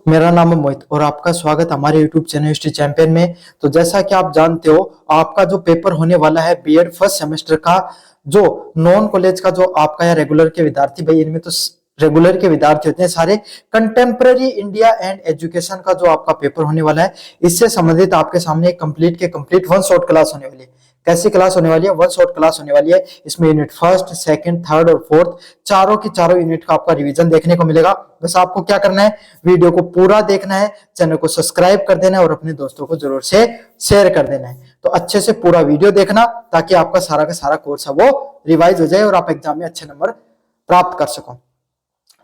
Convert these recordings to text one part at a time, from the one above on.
मेरा नाम है मोहित और आपका स्वागत हमारे YouTube चैनल हिस्ट्री चैंपियन में। तो जैसा कि आप जानते हो, आपका जो पेपर होने वाला है बीएड फर्स्ट सेमेस्टर का, जो नॉन कॉलेज का जो आपका या रेगुलर के विद्यार्थी, भाई इनमें तो रेगुलर के विद्यार्थी होते हैं सारे, कंटेम्प्रेरी इंडिया एंड एजुकेशन का जो आपका पेपर होने वाला है, इससे संबंधित आपके सामने कंप्लीट वन शॉट क्लास होने वाली है। कैसी क्लास होने वाली है? वन शॉट क्लास होने वाली है। इसमें यूनिट फर्स्ट, सेकंड, थर्ड और फोर्थ चारों की चारों यूनिट का आपका रिवीजन देखने को मिलेगा। बस आपको क्या करना है, वीडियो को पूरा देखना है, चैनल को सब्सक्राइब कर देना है और अपने दोस्तों को जरूर से शेयर कर देना है। तो अच्छे से पूरा वीडियो देखना ताकि आपका सारा का सारा कोर्स है वो रिवाइज हो जाए और आप एग्जाम में अच्छे नंबर प्राप्त कर सको।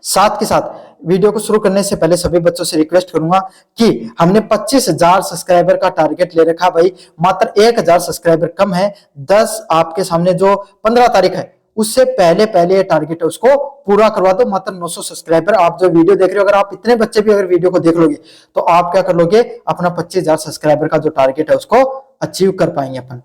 साथ के साथ वीडियो को शुरू करने से पहले सभी बच्चों से रिक्वेस्ट करूंगा कि हमने 25,000 सब्सक्राइबर का टारगेट ले रखा। भाई मात्र 1,000 सब्सक्राइबर कम है। 10 आपके सामने जो 15 तारीख है उससे पहले पहले ये टारगेट है उसको पूरा करवा दो। मात्र 900 सब्सक्राइबर आप जो वीडियो देख रहे हो, अगर आप इतने बच्चे भी अगर वीडियो को देख लोगे तो आप क्या कर लोगे, अपना 25,000 सब्सक्राइबर का जो टारगेट है उसको अचीव कर पाएंगे अपन।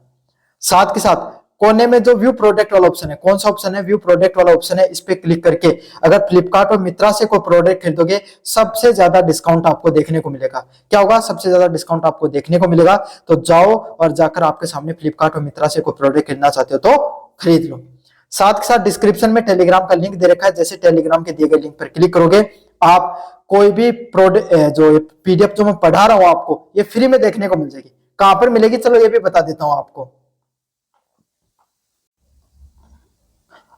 साथ के साथ कोने में जो व्यू प्रोडक्ट वाला ऑप्शन है, कौन सा ऑप्शन है? व्यू प्रोडक्ट वाला ऑप्शन है। इस पे क्लिक करके अगर फ्लिपकार्ट और मित्रा से कोई प्रोडक्ट खरीदोगे, सबसे ज्यादा डिस्काउंट आपको देखने को मिलेगा। क्या होगा? सबसे ज्यादा डिस्काउंट आपको देखने को मिलेगा। तो जाओ और जाकर आपके सामने फ्लिपकार्ट और मित्रा से कोई प्रोडक्ट खरीदना चाहते हो तो खरीद लो। साथ के साथ डिस्क्रिप्शन में टेलीग्राम का लिंक दे रखा है। जैसे टेलीग्राम के दिए गए लिंक पर क्लिक करोगे, आप कोई भी प्रोडक्ट जो पीडीएफ जो मैं पढ़ा रहा हूं आपको, ये फ्री में देखने को मिल जाएगी। कहां पर मिलेगी चलो ये भी बता देता हूं आपको।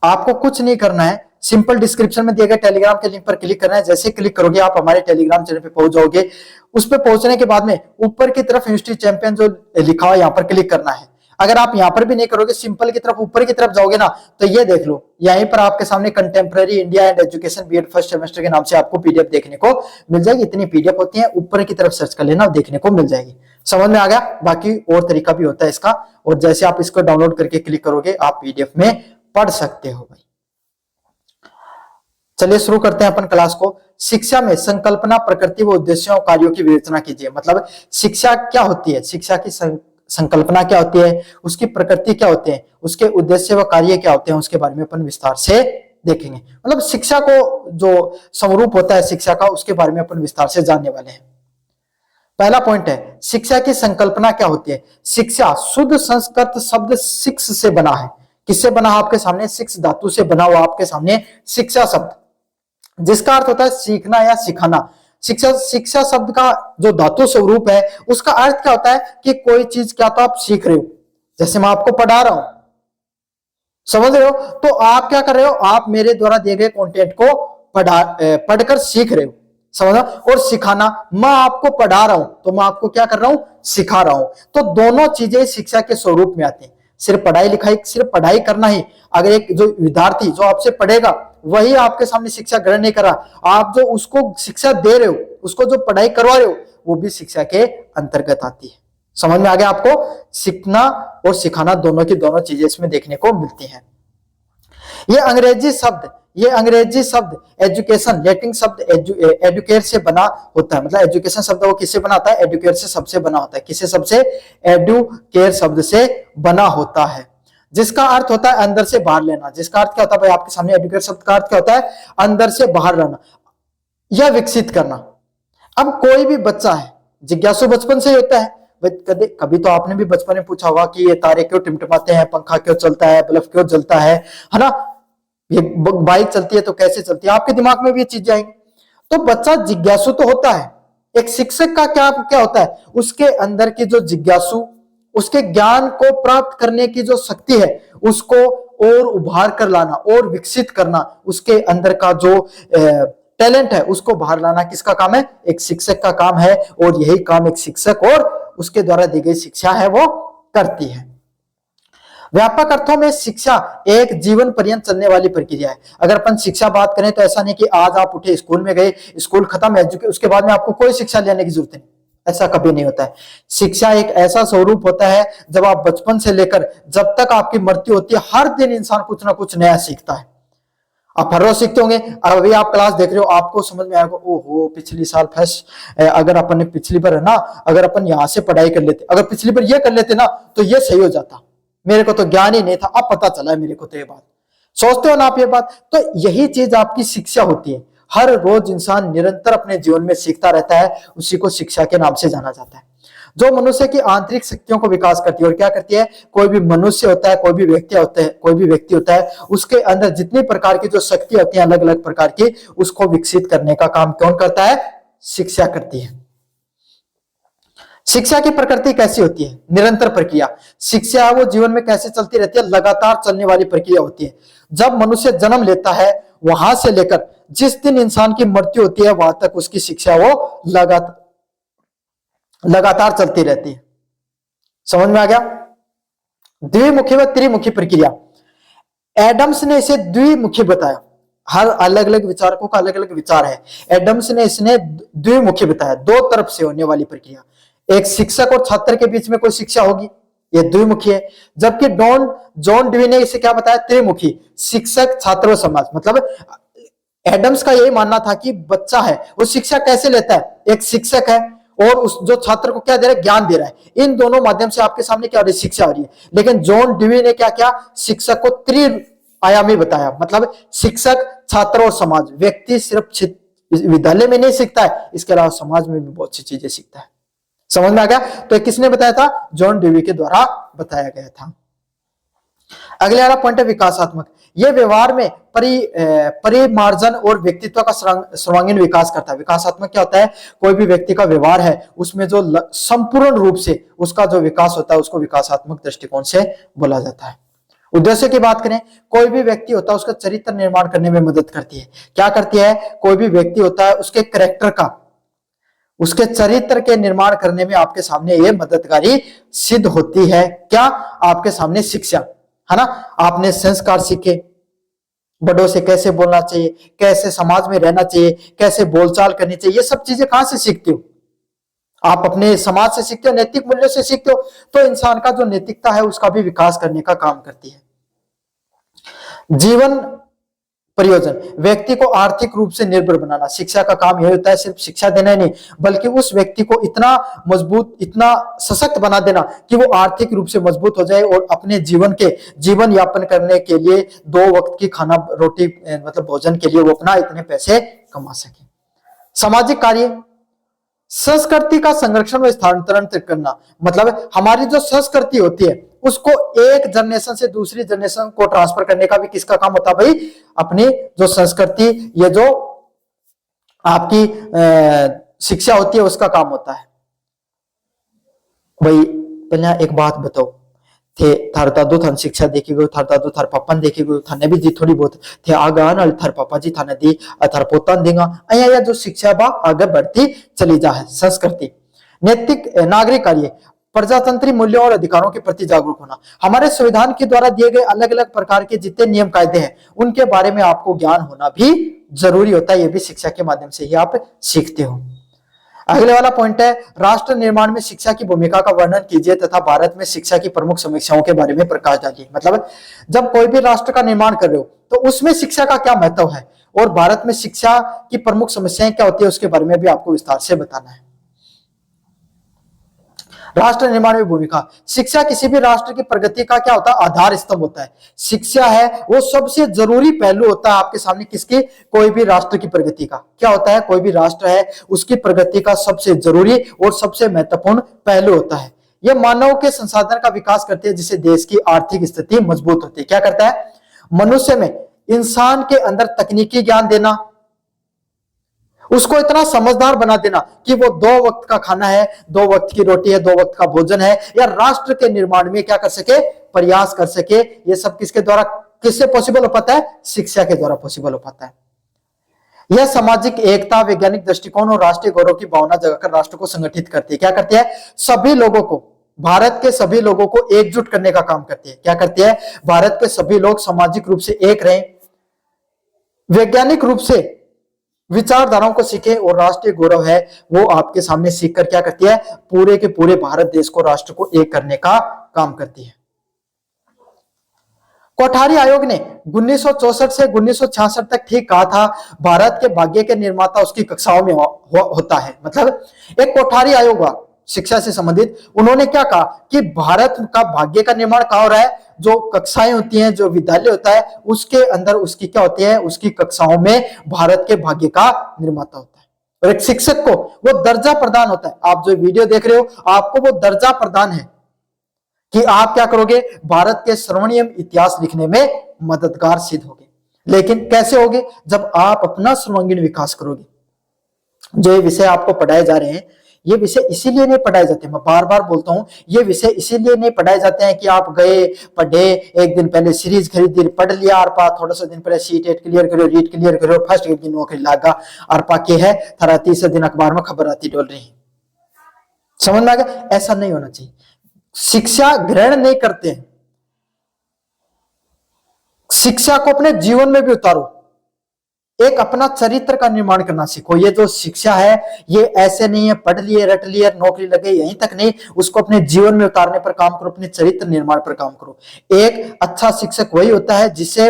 आपको कुछ नहीं करना है, सिंपल डिस्क्रिप्शन में दिए गए टेलीग्राम के लिंक पर क्लिक करना है। जैसे क्लिक करोगे आप हमारे टेलीग्राम चैनल पे पहुंच जाओगे। उस पर पहुंचने के बाद में ऊपर की तरफ हिस्ट्री चैंपियन जो लिखा हुआ यहाँ पर क्लिक करना है। अगर आप यहाँ पर भी नहीं करोगे, सिंपल की तरफ ऊपर की तरफ जाओगे ना, तो ये देख लो, यहीं पर आपके सामने contemporary India and education BEd first semester के नाम से आपको पीडीएफ देखने को मिल जाएगी। इतनी पीडीएफ होती है, ऊपर की तरफ सर्च कर लेना, देखने को मिल जाएगी। समझ में आ गया? बाकी और तरीका भी होता है इसका, और जैसे आप इसको डाउनलोड करके क्लिक करोगे आप पीडीएफ में पढ़ सकते हो। भाई चलिए शुरू करते हैं अपन क्लास को। शिक्षा में संकल्पना, प्रकृति व उद्देश्यों और कार्यों की विवेचना कीजिए। मतलब शिक्षा क्या होती है, शिक्षा की संकल्पना क्या होती है, उसकी प्रकृति क्या होती है, उसके उद्देश्य व कार्य क्या होते हैं, उसके बारे में अपन विस्तार से देखेंगे। मतलब शिक्षा को जो स्वरूप होता है शिक्षा का, उसके बारे में अपन विस्तार से जानने वाले हैं। पहला पॉइंट है, शिक्षा की संकल्पना क्या होती है। शिक्षा शुद्ध संस्कृत शब्द शिक्ष से बना है। किससे बना? आपके सामने शिक्ष धातु से बना हुआ आपके सामने शिक्षा शब्द, जिसका अर्थ होता है सीखना या सिखाना। शिक्षा शब्द का जो धातु स्वरूप है उसका अर्थ क्या होता है कि कोई चीज क्या तो आप सीख रहे हो। जैसे मैं आपको पढ़ा रहा हूं, समझ रहे हो, तो आप क्या कर रहे हो, आप मेरे द्वारा दिए गए कंटेंट को पढ़कर सीख रहे हो, समझो। और सिखाना, मैं आपको पढ़ा रहा हूं तो मैं आपको क्या कर रहा हूं, सिखा रहा हूं। तो दोनों चीजें शिक्षा के स्वरूप में आती हैं। सिर्फ पढ़ाई लिखाई, सिर्फ पढ़ाई करना ही, अगर एक जो विद्यार्थी जो आपसे पढ़ेगा वही आपके सामने शिक्षा ग्रहण नहीं कर रहा, आप जो उसको शिक्षा दे रहे हो, उसको जो पढ़ाई करवा रहे हो, वो भी शिक्षा के अंतर्गत आती है। समझ में आ गया आपको? सीखना और सिखाना दोनों की दोनों चीजें इसमें देखने को मिलती हैं। ये अंग्रेजी शब्द एजुकेशन, लैटिन शब्द एडुकेट से बना होता है। मतलब एजुकेशन शब्द वो किससे बना होता है? एडुकेट से शब्द से बना होता है। किससे शब्द से? एडुकेट शब्द से बना होता है, जिसका अर्थ होता है अंदर से बाहर लेना। जिसका अर्थ क्या होता है भाई आपके सामने? एडुकेट शब्द का अर्थ क्या होता है? अंदर से बाहर लाना या विकसित करना। अब कोई भी बच्चा है जिज्ञासु बचपन से ही होता है। कभी तो आपने भी बचपन में पूछा होगा कि ये तारे क्यों टिमटिमाते हैं, पंखा क्यों चलता है, बल्ब क्यों जलता है ना, ये बाइक चलती है तो कैसे चलती है, आपके दिमाग में भी ये चीजें आएंगी। तो बच्चा जिज्ञासु तो होता है। एक शिक्षक का क्या क्या होता है? उसके अंदर की जो जिज्ञासु, उसके ज्ञान को प्राप्त करने की जो शक्ति है उसको और उभार कर लाना और विकसित करना, उसके अंदर का जो टैलेंट है उसको बाहर लाना किसका काम है? एक शिक्षक का काम है। और यही काम एक शिक्षक और उसके द्वारा दी गई शिक्षा है वो करती है। व्यापक अर्थों में शिक्षा एक जीवन पर्यंत चलने वाली प्रक्रिया है। अगर अपन शिक्षा बात करें तो ऐसा नहीं कि आज आप उठे स्कूल में गए, स्कूल खत्म, उसके बाद में आपको कोई शिक्षा लेने की जरूरत नहीं, ऐसा कभी नहीं होता है। शिक्षा एक ऐसा स्वरूप होता है जब आप बचपन से लेकर जब तक आपकी मृत्यु होती है, हर दिन इंसान कुछ ना कुछ नया सीखता है। आप हर रोज सीखते होंगे। अभी आप क्लास देख रहे हो, आपको समझ में आएगा, ओहो पिछली साल फर्स्ट, अगर अपन ने पिछली बार है ना, अगर अपन यहाँ से पढ़ाई कर लेते, अगर पिछली बार ये कर लेते ना तो ये सही हो जाता, मेरे को तो ज्ञान ही नहीं था, अब पता चला है मेरे को तो ये बात। सोचते हो ना आप ये बात? तो यही चीज आपकी शिक्षा होती है। हर रोज इंसान निरंतर अपने जीवन में सीखता रहता है, उसी को शिक्षा के नाम से जाना जाता है। जो मनुष्य की आंतरिक शक्तियों को विकास करती है और क्या करती है, कोई भी मनुष्य होता है, कोई भी व्यक्ति होता है, उसके अंदर जितनी प्रकार की जो शक्ति होती है अलग अलग प्रकार की, उसको विकसित करने का काम कौन करता है, शिक्षा करती है। शिक्षा की प्रकृति कैसी होती है, निरंतर प्रक्रिया। शिक्षा वो जीवन में कैसे चलती रहती है, लगातार चलने वाली प्रक्रिया होती है। जब मनुष्य जन्म लेता है वहां से लेकर जिस दिन इंसान की मृत्यु होती है वहां तक उसकी शिक्षा वो लगातार चलती रहती है। समझ में आ गया। द्विमुखी व त्रिमुखी प्रक्रिया, एडम्स ने इसे द्विमुखी बताया। हर अलग अलग विचारकों का अलग अलग विचार है। एडम्स ने इसने द्विमुखी बताया, दो तरफ से होने वाली प्रक्रिया। एक शिक्षक और छात्र के बीच में कोई शिक्षा होगी, ये द्विमुखी है। जबकि जॉन डीवी ने इसे क्या बताया, त्रिमुखी, शिक्षक, छात्र और समाज। मतलब एडम्स का यही मानना था कि बच्चा है वो शिक्षा कैसे लेता है, एक शिक्षक है और उस जो छात्र को क्या दे रहा है, ज्ञान दे रहा है। इन दोनों माध्यम से आपके सामने क्या हो रही है, शिक्षा हो रही है। लेकिन जॉन डीवी ने क्या किया, शिक्षक को त्रिआयामी बताया। मतलब शिक्षक, छात्र और समाज। व्यक्ति सिर्फ विद्यालय में नहीं सीखता है, इसके अलावा समाज में भी बहुत सी चीजें सीखता है। समझ में आ गया। तो किसने बताया था, जॉन डीवी के द्वारा बताया गया था। अगले वाला पॉइंट है विकासात्मक। यह व्यवहार में परिमार्जन और व्यक्तित्व का सर्वांगीण विकास करता है। विकासात्मक क्या होता है, कोई भी व्यक्ति का व्यवहार है उसमें जो संपूर्ण रूप से उसका जो विकास होता है उसको विकासात्मक दृष्टिकोण से बोला जाता है। उद्देश्य की बात करें, कोई भी व्यक्ति होता है उसका चरित्र निर्माण करने में मदद करती है। क्या करती है, कोई भी व्यक्ति होता है उसके कैरेक्टर का, उसके चरित्र के निर्माण करने में आपके सामने ये मददगारी सिद्ध होती है। क्या, आपके सामने शिक्षा है ना। आपने संस्कार सीखे, बड़ों से कैसे बोलना चाहिए, कैसे समाज में रहना चाहिए, कैसे बोलचाल करनी चाहिए, ये सब चीजें कहां से सीखते हो, आप अपने समाज से सीखते हो, नैतिक मूल्यों से सीखते हो। तो इंसान का जो नैतिकता है उसका भी विकास करने का काम करती है। जीवन प्रयोजन, व्यक्ति को आर्थिक रूप से निर्भर बनाना। शिक्षा का काम यह होता है सिर्फ शिक्षा देना ही नहीं, बल्कि उस व्यक्ति को इतना मजबूत, इतना सशक्त बना देना कि वो आर्थिक रूप से मजबूत हो जाए और अपने जीवन यापन करने के लिए 2 वक्त की खाना रोटी मतलब भोजन के लिए वो अपना इतने पैसे कमा सके। सामाजिक कार्य, संस्कृति का संरक्षण व स्थानांतरण करना। मतलब हमारी जो संस्कृति होती है उसको एक जनरेशन से दूसरी जनरेशन को ट्रांसफर करने का भी किसका काम होता है भाई, अपनी जो संस्कृति, ये जो आपकी शिक्षा होती है उसका काम होता है। भाई पहले एक बात बताओ, थे थार दादू थान शिक्षा देखी गई, थार दादू थार पापन देखी गई, थाने भी जी थोड़ी बहुत थे आगा न थार पापा जी थाने दी थार पोतान देगा। अया जो शिक्षा बा आगे बढ़ती चली जा है। संस्कृति, नैतिक नागरिक कार्य, प्रजातंत्री मूल्यों और अधिकारों के प्रति जागरूक होना। हमारे संविधान के द्वारा दिए गए अलग अलग प्रकार के जितने नियम कायदे हैं उनके बारे में आपको ज्ञान होना भी जरूरी होता है। यह भी शिक्षा के माध्यम से ही आप सीखते हो। अगले वाला पॉइंट है, राष्ट्र निर्माण में शिक्षा की भूमिका का वर्णन कीजिए तथा भारत में शिक्षा की प्रमुख समस्याओं के बारे में प्रकाश डालिए। मतलब जब कोई भी राष्ट्र का निर्माण कर रहे हो तो उसमें शिक्षा का क्या महत्व है और भारत में शिक्षा की प्रमुख समस्याएं क्या होती है उसके बारे में भी आपको विस्तार से बताना है। राष्ट्र निर्माण में भूमिका, शिक्षा किसी भी राष्ट्र की प्रगति का क्या होता है, आधार स्तंभ होता है। शिक्षा है वो सबसे जरूरी पहलू होता है आपके सामने किसकी, कोई भी राष्ट्र की प्रगति का। क्या होता है, कोई भी राष्ट्र है उसकी प्रगति का सबसे जरूरी और सबसे महत्वपूर्ण पहलू होता है। यह मानव के संसाधन का विकास करती है जिससे देश की आर्थिक स्थिति मजबूत होती है। क्या करता है, मनुष्य में, इंसान के अंदर तकनीकी ज्ञान देना, उसको इतना समझदार बना देना कि वो 2 वक्त का खाना है, 2 वक्त की रोटी है, 2 वक्त का भोजन है, या राष्ट्र के निर्माण में क्या कर सके, प्रयास कर सके। ये सब किसके द्वारा, किससे पॉसिबल हो पाता है, शिक्षा के द्वारा पॉसिबल हो पाता है। यह सामाजिक एकता, वैज्ञानिक दृष्टिकोण और राष्ट्रीय गौरव की भावना जगाकर राष्ट्र को संगठित करती है। क्या करती है, सभी लोगों को, भारत के सभी लोगों को एकजुट करने का काम करती है। क्या करती है, भारत के सभी लोग सामाजिक रूप से एक रहें, वैज्ञानिक रूप से विचारधाराओं को सीखे और राष्ट्रीय गौरव है वो आपके सामने सीखकर क्या करती है, पूरे के पूरे भारत देश को, राष्ट्र को एक करने का काम करती है। कोठारी आयोग ने 1964 से 1966 तक ठीक कहा था, भारत के भाग्य के निर्माता उसकी कक्षाओं में होता है। मतलब एक कोठारी आयोग हुआ शिक्षा से संबंधित, उन्होंने क्या कहा कि भारत का भाग्य का निर्माण कहां हो रहा है, जो कक्षाएं होती हैं, जो विद्यालय होता है, उसके अंदर उसकी क्या होती है, उसकी कक्षाओं में भारत के भाग्य का निर्माता होता है। और एक शिक्षक को वो दर्जा प्रदान होता है, आप जो वीडियो देख रहे हो आपको वो दर्जा प्रदान है कि आप क्या करोगे, भारत के स्वर्णिम इतिहास लिखने में मददगार सिद्ध होगे। लेकिन कैसे होगे, जब आप अपना सर्वांगीण विकास करोगे। जो ये विषय आपको पढ़ाए जा रहे हैं, ये विषय इसीलिए नहीं पढ़ाए जाते, मैं बार बार बोलता हूं, ये विषय इसीलिए नहीं पढ़ाए जाते हैं कि आप गए, पढ़े, एक दिन पहले सीरीज खरीदी, पढ़ लिया, आरपा थोड़ा सा दिन पहले सी-टेट क्लियर करो, रीट क्लियर करो, फर्स्ट ग्रेड की नौकरी लागा, आरपा के है थारा 30 दिन अखबार में खबर आती डोल रही। समझ में आ गया? ऐसा नहीं होना चाहिए। शिक्षा ग्रहण नहीं करते हैं, शिक्षा को अपने जीवन में भी उतारो, एक अपना चरित्र का निर्माण करना सीखो। ये जो शिक्षा है ये ऐसे नहीं है पढ़ लिए रट लिए नौकरी लगे यहीं तक नहीं, उसको अपने जीवन में उतारने पर काम करो, अपने चरित्र निर्माण पर काम करो। एक अच्छा शिक्षक वही होता है जिसे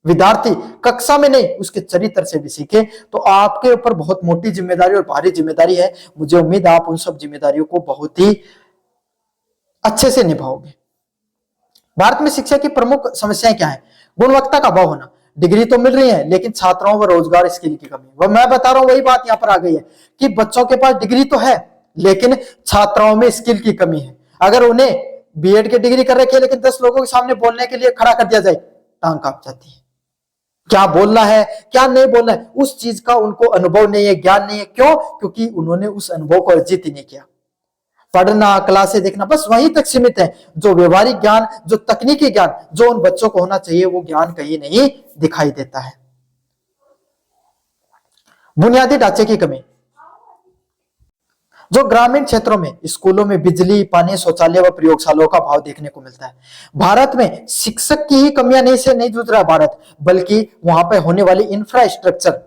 विद्यार्थी कक्षा में नहीं उसके चरित्र से भी सीखे। तो आपके ऊपर बहुत मोटी जिम्मेदारी और भारी जिम्मेदारी है, मुझे उम्मीद है आप उन सब जिम्मेदारियों को बहुत ही अच्छे से निभाओगे। भारत में शिक्षा की प्रमुख समस्याएं क्या है? गुणवत्ता का अभाव होना, डिग्री तो मिल रही है लेकिन छात्रों व रोजगार स्किल की कमी। वह मैं बता रहा हूं, वही बात यहां पर आ गई है कि बच्चों के पास डिग्री तो है लेकिन छात्राओं में स्किल की कमी है। अगर उन्हें बीएड की डिग्री कर रखी है लेकिन 10 लोगों के सामने बोलने के लिए खड़ा कर दिया जाए, टांग कांप जाती है। क्या बोलना है क्या नहीं बोलना है उस चीज का उनको अनुभव नहीं है, ज्ञान नहीं है। क्यों? क्योंकि उन्होंने उस अनुभव को अर्जित ही नहीं किया। पढ़ना, क्लासे देखना, बस वहीं तक सीमित है। जो व्यवहारिक ज्ञान, जो तकनीकी ज्ञान जो उन बच्चों को होना चाहिए, वो ज्ञान कहीं नहीं दिखाई देता है। बुनियादी ढांचे की कमी, जो ग्रामीण क्षेत्रों में स्कूलों में बिजली, पानी, शौचालय व प्रयोगशालाओं का अभाव देखने को मिलता है। भारत में शिक्षक की ही कमियां नहीं से नहीं जूझ रहा भारत, बल्कि वहां पर होने वाली इंफ्रास्ट्रक्चर,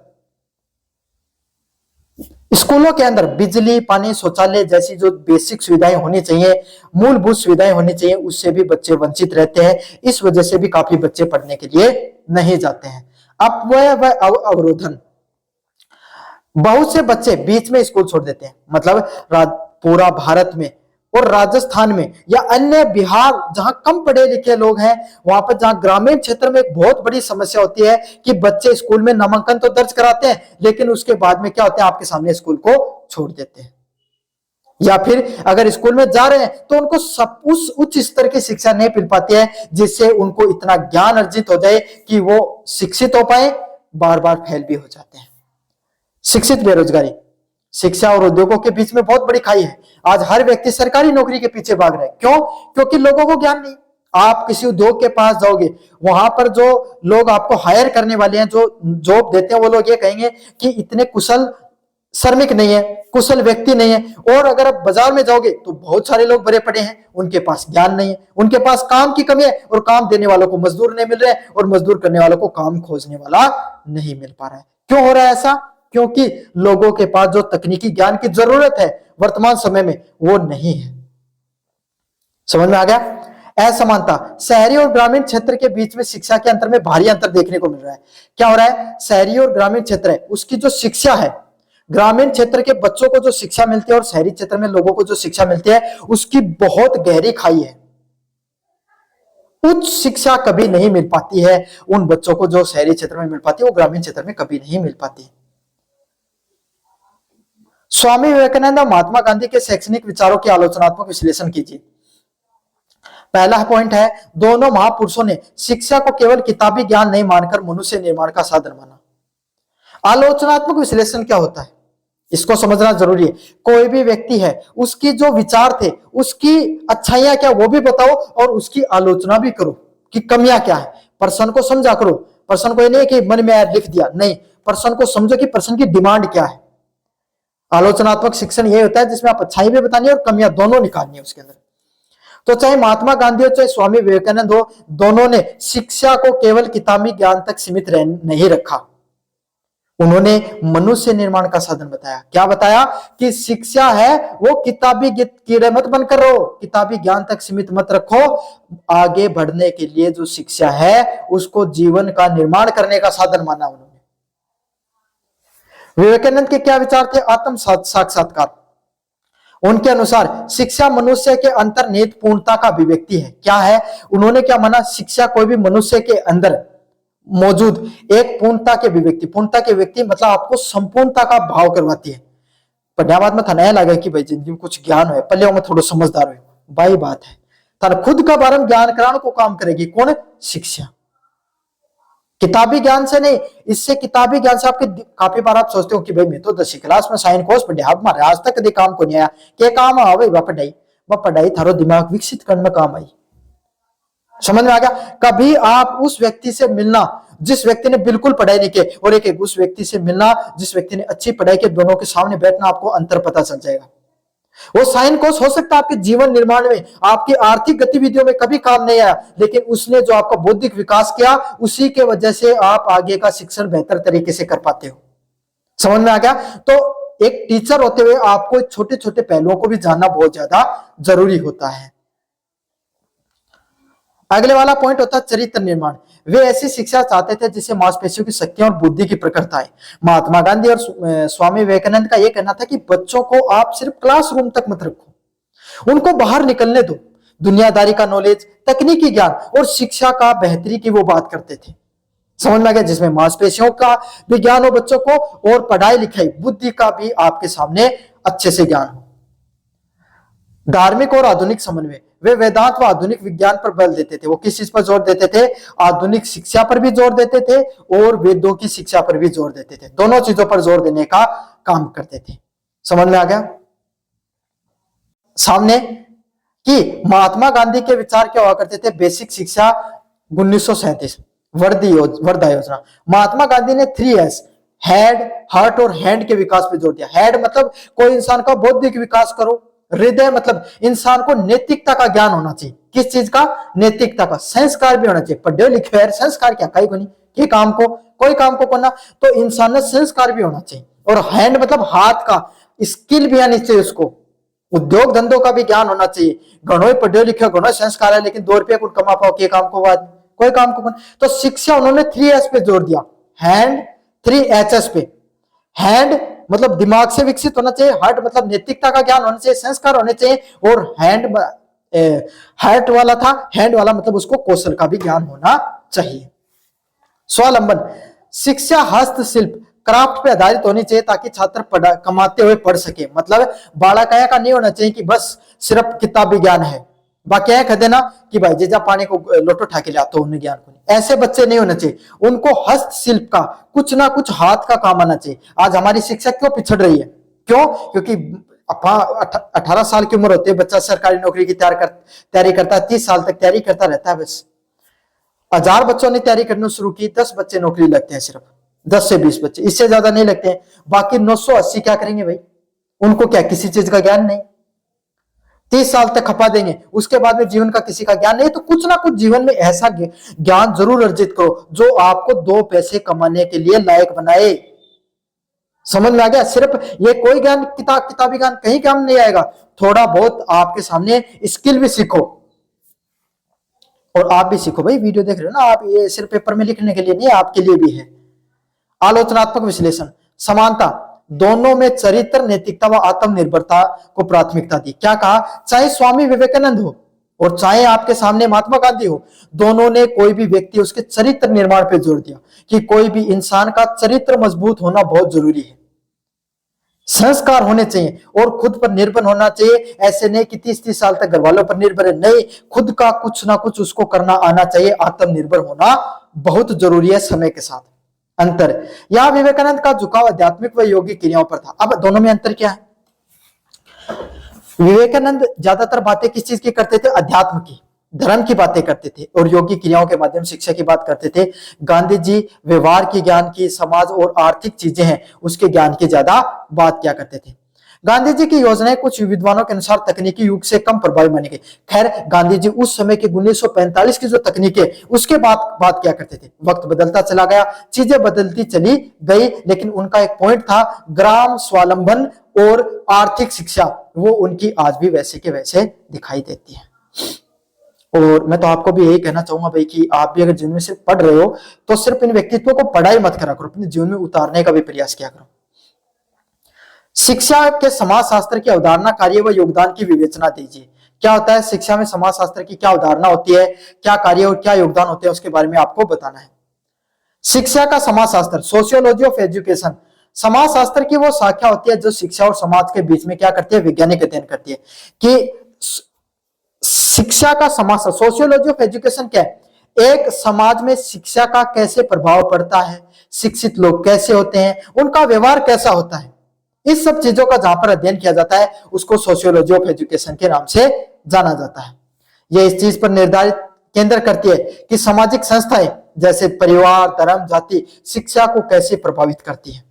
स्कूलों के अंदर बिजली, पानी, शौचालय जैसी जो बेसिक सुविधाएं होनी चाहिए, मूलभूत सुविधाएं होनी चाहिए, उससे भी बच्चे वंचित रहते हैं। इस वजह से भी काफी बच्चे पढ़ने के लिए नहीं जाते हैं। अपव्यय व अवरोधन, बहुत से बच्चे बीच में स्कूल छोड़ देते हैं। मतलब पूरा भारत में और राजस्थान में या अन्य बिहार जहां कम पढ़े लिखे लोग हैं, वहां पर जहां ग्रामीण क्षेत्र में एक बहुत बड़ी समस्या होती है कि बच्चे स्कूल में नामांकन तो दर्ज कराते हैं लेकिन उसके बाद में क्या होता है, आपके सामने स्कूल को छोड़ देते हैं। या फिर अगर स्कूल में जा रहे हैं तो उनको सब उस उच्च स्तर की शिक्षा नहीं मिल पाती है जिससे उनको इतना ज्ञान अर्जित हो जाए कि वो शिक्षित हो पाए, बार बार फेल भी हो जाते हैं। शिक्षित बेरोजगारी, शिक्षा और उद्योगों के बीच में बहुत बड़ी खाई है। आज हर व्यक्ति सरकारी नौकरी के पीछे भाग रहा है। क्यों? क्योंकि लोगों को ज्ञान नहीं। आप किसी उद्योग के पास जाओगे, वहां पर जो लोग आपको हायर करने वाले हैं, जो जॉब देते हैं, वो लोग ये कहेंगे कि इतने कुशल श्रमिक नहीं है, कुशल व्यक्ति नहीं है। और अगर आप बाजार में जाओगे तो बहुत सारे लोग भरे पड़े हैं, उनके पास ज्ञान नहीं है, उनके पास काम की कमी है और काम देने वालों को मजदूर नहीं मिल रहे हैं और मजदूर करने वालों को काम खोजने वाला नहीं मिल पा रहा है। क्यों हो रहा है ऐसा? क्योंकि लोगों के पास जो तकनीकी ज्ञान की जरूरत है वर्तमान समय में वो नहीं है। समझ में आ गया? असमानता, शहरी और ग्रामीण क्षेत्र के बीच में शिक्षा के अंतर में भारी अंतर देखने को मिल रहा है। क्या हो रहा है? शहरी और ग्रामीण क्षेत्र है उसकी जो शिक्षा है, ग्रामीण क्षेत्र के बच्चों को जो शिक्षा मिलती है और शहरी क्षेत्र में लोगों को जो शिक्षा मिलती है उसकी बहुत गहरी खाई है। उच्च शिक्षा कभी नहीं मिल पाती है उन बच्चों को जो शहरी क्षेत्र में मिल पाती है, वो ग्रामीण क्षेत्र में कभी नहीं मिल पाती। स्वामी विवेकानंद और महात्मा गांधी के शैक्षणिक विचारों के आलोचनात्मक विश्लेषण कीजिए। पहला पॉइंट है, दोनों महापुरुषों ने शिक्षा को केवल किताबी ज्ञान नहीं मानकर मनुष्य निर्माण का साधन माना। आलोचनात्मक विश्लेषण क्या होता है इसको समझना जरूरी है। कोई भी व्यक्ति है उसकी जो विचार थे उसकी अच्छाइयां क्या वो भी बताओ और उसकी आलोचना भी करो कि कमियां क्या है। पर्सन को समझा करो, पर्सन को ये नहीं कि मन में लिख दिया, नहीं, पर्सन को समझो कि पर्सन की डिमांड क्या है। आलोचनात्मक शिक्षण ये होता है जिसमें आप अच्छाई भी बतानी है और कमियां दोनों निकालनी है उसके अंदर। तो चाहे महात्मा गांधी हो चाहे स्वामी विवेकानंद हो, दोनों ने शिक्षा को केवल किताबी ज्ञान तक सीमित नहीं रखा। उन्होंने मनुष्य निर्माण का साधन बताया। क्या बताया? कि शिक्षा है वो किताबी कीड़े मत बनकर रहो, किताबी ज्ञान तक सीमित मत रखो। आगे बढ़ने के लिए जो शिक्षा है उसको जीवन का निर्माण करने का साधन माना उन्होंने। विवेकानंद के क्या विचार थे? आत्म साक्षात्कार। उनके अनुसार शिक्षा मनुष्य के अंतर्निहित पूर्णता का अभिव्यक्ति है। क्या है? उन्होंने क्या माना? शिक्षा कोई भी मनुष्य के अंदर मौजूद एक पूर्णता के अभिव्यक्ति, पूर्णता के व्यक्ति मतलब आपको संपूर्णता का भाव करवाती है। पढ़ने बाद में था नया लगा कि भाई जिंदगी में कुछ ज्ञान हो, पहले में थोड़ा समझदार हो, भाई बात है थारा खुद का बारे में ज्ञान कराने को काम करेगी कौन? शिक्षा। किताबी ज्ञान से नहीं, इससे किताबी ज्ञान से आपके काफी बार आप सोचते हो कि भाई मैं तो 10वीं क्लास में साइंस कोर्स पढ़े, अब हमारे आज तक कभी काम को नहीं आया। क्या काम आ भाई? वह पढ़ाई थारो दिमाग विकसित करने में काम आई। समझ में आ गया? कभी आप उस व्यक्ति से मिलना जिस व्यक्ति ने बिल्कुल पढ़ाई नहीं की, और एक उस व्यक्ति से मिलना जिस व्यक्ति ने अच्छी पढ़ाई की, दोनों के सामने बैठना आपको अंतर पता चल जाएगा। वो साइंस कोर्स हो सकता है आपके जीवन निर्माण में, आपकी आर्थिक गतिविधियों में कभी काम नहीं आया, लेकिन उसने जो आपका बौद्धिक विकास किया, उसी के वजह से आप आगे का शिक्षण बेहतर तरीके से कर पाते हो। समझ में आ गया? तो एक टीचर होते हुए आपको छोटे छोटे पहलुओं को भी जानना बहुत ज्यादा जरूरी होता है। अगले वाला पॉइंट होता है चरित्र निर्माण। वे ऐसी शिक्षा चाहते थे जिससे मांसपेशियों की शक्तियां और बुद्धि की प्रखरता है। महात्मा गांधी और स्वामी विवेकानंद का यह कहना था कि बच्चों को आप सिर्फ क्लासरूम तक मत रखो, उनको बाहर निकलने दो, दुनियादारी का नॉलेज, तकनीकी ज्ञान और शिक्षा का बेहतरी की वो बात करते थे। समझ में आ गया? जिसमें मांसपेशियों का भी ज्ञान हो बच्चों को, और पढ़ाई लिखाई बुद्धि का भी आपके सामने अच्छे से ज्ञान हो। धार्मिक और आधुनिक समन्वय। वे वेदांत व आधुनिक विज्ञान पर बल देते थे। वो किस चीज पर जोर देते थे? आधुनिक शिक्षा पर भी जोर देते थे और वेदों की शिक्षा पर भी जोर देते थे। दोनों चीजों पर जोर देने का काम करते थे। समझ में आ गया? सामने कि महात्मा गांधी के विचार क्या हुआ करते थे? बेसिक शिक्षा 1937 वर्धा योजना। महात्मा गांधी ने 3S हेड, हार्ट और हैंड के विकास पर जोर दिया। हेड मतलब कोई इंसान का बौद्धिक विकास करो, हृदय मतलब इंसान को नैतिकता का ज्ञान होना चाहिए। किस चीज का? नैतिकता का। संस्कार भी होना चाहिए। पढ़े लिखे है, संस्कार क्या कहीं को नहीं, कि काम को कोई काम को करना, तो इंसान में संस्कार भी होना चाहिए। और हैंड मतलब हाथ का स्किल भी आनी चाहिए उसको, उद्योग धंधों का भी ज्ञान होना चाहिए। घणो पढ़े लिखे, घणो संस्कार है, लेकिन 2 रुपये कुछ कमा पाओ के काम को बाद कोई काम को। तो शिक्षा उन्होंने 3S पे जोर दिया, हैंड, 3HS पे। हैंड मतलब दिमाग से विकसित होना चाहिए, हार्ट मतलब नैतिकता का ज्ञान होना चाहिए, संस्कार होने चाहिए, और हैंड हार्ट वाला था, हैंड वाला मतलब उसको कौशल का भी ज्ञान होना चाहिए। स्वावलंबन। शिक्षा हस्तशिल्प क्राफ्ट पे आधारित होनी चाहिए ताकि छात्र कमाते हुए पढ़ सके। मतलब बालकाया का नहीं होना चाहिए कि बस सिर्फ किताबी ज्ञान है, बाकी है कह देना कि भाई जीजा पानी को लोटो उठा के लाते हो, उन्हें ज्ञान को नहीं। ऐसे बच्चे नहीं होने चाहिए। उनको हस्तशिल्प का कुछ ना कुछ हाथ का काम आना चाहिए। आज हमारी शिक्षा क्यों पिछड़ रही है? क्यों? क्योंकि 18 साल की उम्र होती है, बच्चा सरकारी नौकरी की तैयारी करता है, 30 साल तक तैयारी करता रहता है। बस 1000 बच्चों ने तैयारी करनी शुरू की, 10 बच्चे नौकरी लगते हैं, सिर्फ 10 से 20 बच्चे, इससे ज्यादा नहीं लगते हैं। बाकी 980 क्या करेंगे भाई? उनको क्या किसी चीज का ज्ञान नहीं? 30 साल तक खपा देंगे, उसके बाद में जीवन का किसी का ज्ञान नहीं। तो कुछ ना कुछ जीवन में ऐसा ज्ञान जरूर अर्जित करो जो आपको 2 पैसे कमाने के लिए लायक बनाए। समझ में आ गया? सिर्फ ये कोई ज्ञान किताबी ज्ञान कहीं काम नहीं आएगा। थोड़ा बहुत आपके सामने स्किल भी सीखो, और आप भी सीखो भाई। वीडियो देख रहे हो ना आप, ये सिर्फ पेपर में लिखने के लिए नहीं, आपके लिए भी है। आलोचनात्मक विश्लेषण। समानता। दोनों में चरित्र, नैतिकता व आत्मनिर्भरता को प्राथमिकता दी। क्या कहा? चाहे स्वामी विवेकानंद हो और चाहे आपके सामने महात्मा गांधी हो, दोनों ने कोई भी व्यक्ति उसके चरित्र निर्माण पर जोर दिया कि कोई भी इंसान का चरित्र मजबूत होना बहुत जरूरी है। संस्कार होने चाहिए और खुद पर निर्भर होना चाहिए। ऐसे नहीं कि 30-30 साल तक घर वालों पर निर्भर है, नहीं, खुद का कुछ ना कुछ उसको करना आना चाहिए। आत्मनिर्भर होना बहुत जरूरी है समय के साथ। अंतर। यह विवेकानंद का झुकाव आध्यात्मिक व योगिक क्रियाओं पर था। अब दोनों में अंतर क्या है? विवेकानंद ज्यादातर बातें किस चीज की करते थे? अध्यात्म की, धर्म की बातें करते थे और योगी क्रियाओं के माध्यम शिक्षा की बात करते थे। गांधी जी व्यवहार की ज्ञान की, समाज और आर्थिक चीजें हैं उसके ज्ञान की ज्यादा बात क्या करते थे। गांधी जी की योजनाएं कुछ विद्वानों के अनुसार तकनीकी युग से कम प्रभावी मानी गई। खैर गांधी जी उस समय के 1945 की जो तकनीक है उसके बात क्या करते थे। वक्त बदलता चला गया, चीजें बदलती चली गई, लेकिन उनका एक पॉइंट था, ग्राम स्वावलंबन और आर्थिक शिक्षा, वो उनकी आज भी वैसे के वैसे दिखाई देती है। और मैं तो आपको भी यही कहना चाहूंगा भाई कि आप भी अगर जीवन में सिर्फ पढ़ रहे हो तो सिर्फ इन व्यक्तित्वों को पढ़ाई मत करा करो, अपने जीवन में उतारने का भी प्रयास किया करो। शिक्षा के समाजशास्त्र की अवधारणा, कार्य व योगदान की विवेचना दीजिए। क्या होता है शिक्षा में? समाजशास्त्र की क्या अवधारणा होती है, क्या कार्य और क्या योगदान होते हैं, उसके बारे में आपको बताना है। शिक्षा का समाजशास्त्र, सोशियोलॉजी ऑफ एजुकेशन, समाजशास्त्र की वो शाखा होती है जो शिक्षा और समाज के बीच में क्या करती है? वैज्ञानिक अध्ययन करती है। कि शिक्षा का समाज, सोशियोलॉजी ऑफ एजुकेशन क्या है? एक समाज में शिक्षा का कैसे प्रभाव पड़ता है, शिक्षित लोग कैसे होते हैं, उनका व्यवहार कैसा होता है, इस सब चीजों का जहां पर अध्ययन किया जाता है उसको सोशियोलॉजी ऑफ एजुकेशन के नाम से जाना जाता है। यह इस चीज पर निर्धारित केंद्र करती है कि सामाजिक संस्थाएं जैसे परिवार, धर्म, जाति शिक्षा को कैसे प्रभावित करती है।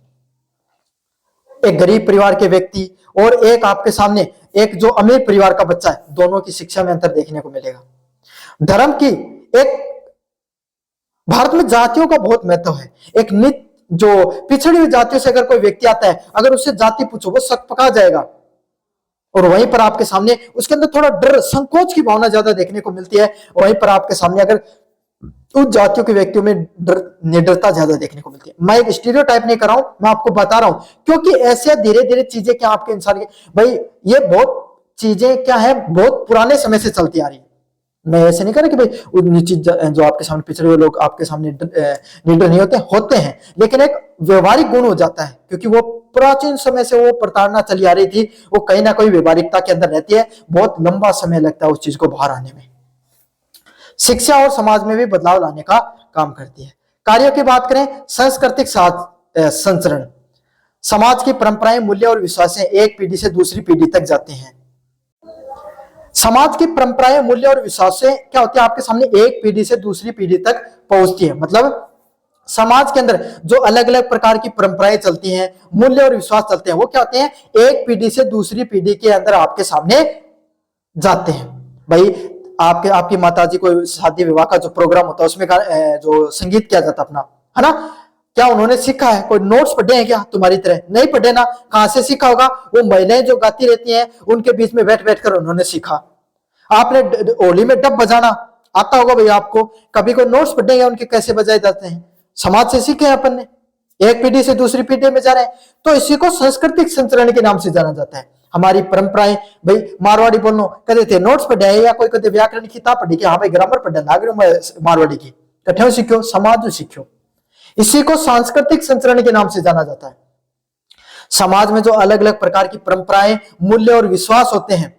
एक गरीब परिवार के व्यक्ति और एक आपके सामने एक जो अमीर परिवार का बच्चा है, दोनों की शिक्षा में अंतर देखने को मिलेगा। धर्म की एक, भारत में जातियों का बहुत महत्व है। एक नित जो पिछड़ी हुई जातियों से अगर कोई व्यक्ति आता है, अगर उससे जाति पूछो वो सक पका जाएगा, और वहीं पर आपके सामने उसके अंदर थोड़ा डर, संकोच की भावना ज्यादा देखने को मिलती है। वहीं पर आपके सामने अगर उन जातियों के व्यक्तियों में निडरता ज्यादा देखने को मिलती है। मैं एक स्टीरियोटाइप नहीं कर रहा हूं, मैं आपको बता रहा हूं, क्योंकि ऐसे धीरे धीरे चीजें क्या आपके इंसान के, भाई ये बहुत चीजें क्या है, बहुत पुराने समय से चलती आ रही है। मैं ऐसे नहीं कह रहा कि भाई निश्चित जो आपके सामने पिछड़े हुए लोग आपके सामने निडर नहीं होते हैं, लेकिन एक व्यवहारिक गुण हो जाता है, क्योंकि वो प्राचीन समय से वो प्रताड़ना चली आ रही थी, वो कहीं ना कहीं व्यवहारिकता के अंदर रहती है, बहुत लंबा समय लगता है उस चीज को बाहर आने में। शिक्षा और समाज में भी बदलाव लाने का काम करती है। कार्यों की बात करें, सांस्कृतिक संचरण, समाज की परंपराएं, मूल्य और विश्वासें एक पीढ़ी से दूसरी पीढ़ी तक जाते हैं। समाज की परंपराएं, मूल्य और विश्वासें क्या होती है आपके सामने, एक पीढ़ी से दूसरी पीढ़ी तक पहुंचती है। मतलब समाज के अंदर जो अलग अलग प्रकार की परंपराएं चलती हैं, मूल्य और विश्वास चलते हैं, वो क्या होते हैं, एक पीढ़ी से दूसरी पीढ़ी के अंदर आपके सामने जाते हैं। भाई आपकी माताजी को शादी विवाह का जो प्रोग्राम होता है उसमें जो संगीत किया जाता अपना, है ना, क्या उन्होंने सीखा है? कोई नोट्स पढ़े हैं क्या तुम्हारी तरह? नहीं पढ़े ना, कहां से सीखा होगा? वो महिलाएं जो गाती रहती हैं उनके बीच में बैठ बैठ कर उन्होंने सीखा। आपने होली में डब बजाना आता होगा भैया आपको, कभी कोई नोट्स पढ़े हैं उनके कैसे बजाए जाते हैं? समाज से सीखे हैं अपन ने, एक पीढ़ी से दूसरी पीढ़ी में जा रहे हैं, तो इसी को सांस्कृतिक संचरण के नाम से जाना जाता है। हमारी परंपराएं, भाई मारवाड़ी बोलनो कहते थे नोट्स पढ़े या कोई कहते व्याकरण की किताब पढ़ी कि हाँ भाई ग्रामर पढ़े मारवाड़ी की, कठिन सीखो, समाज सीखो। इसी को सांस्कृतिक संचरण के नाम से जाना जाता है। समाज में जो अलग अलग प्रकार की परंपराएं, मूल्य और विश्वास होते हैं,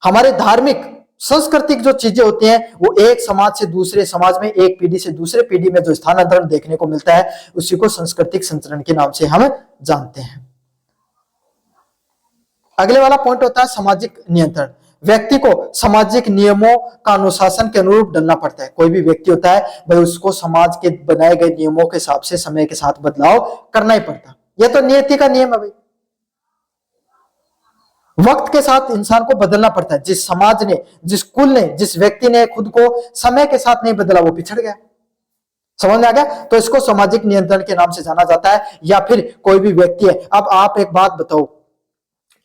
हमारे धार्मिक सांस्कृतिक जो चीजें होती हैं, वो एक समाज से दूसरे समाज में, एक पीढ़ी से दूसरे पीढ़ी में जो स्थानांतरण देखने को मिलता है, उसी को सांस्कृतिक संचरण के नाम से हम जानते हैं। अगले वाला पॉइंट होता है सामाजिक नियंत्रण। व्यक्ति को सामाजिक नियमों का अनुशासन के अनुरूप ढलना पड़ता है। कोई भी व्यक्ति होता है भाई उसको समाज के बनाए गए नियमों के हिसाब से समय के साथ बदलाव करना ही पड़ता। यह तो नियति का नियम है भाई, वक्त के साथ इंसान को बदलना पड़ता है। जिस समाज ने, जिस कुल ने, जिस व्यक्ति ने खुद को समय के साथ नहीं बदला वो पिछड़ गया। समझ में आ गया? तो इसको सामाजिक नियंत्रण के नाम से जाना जाता है। या फिर कोई भी व्यक्ति है, अब आप एक बात बताओ,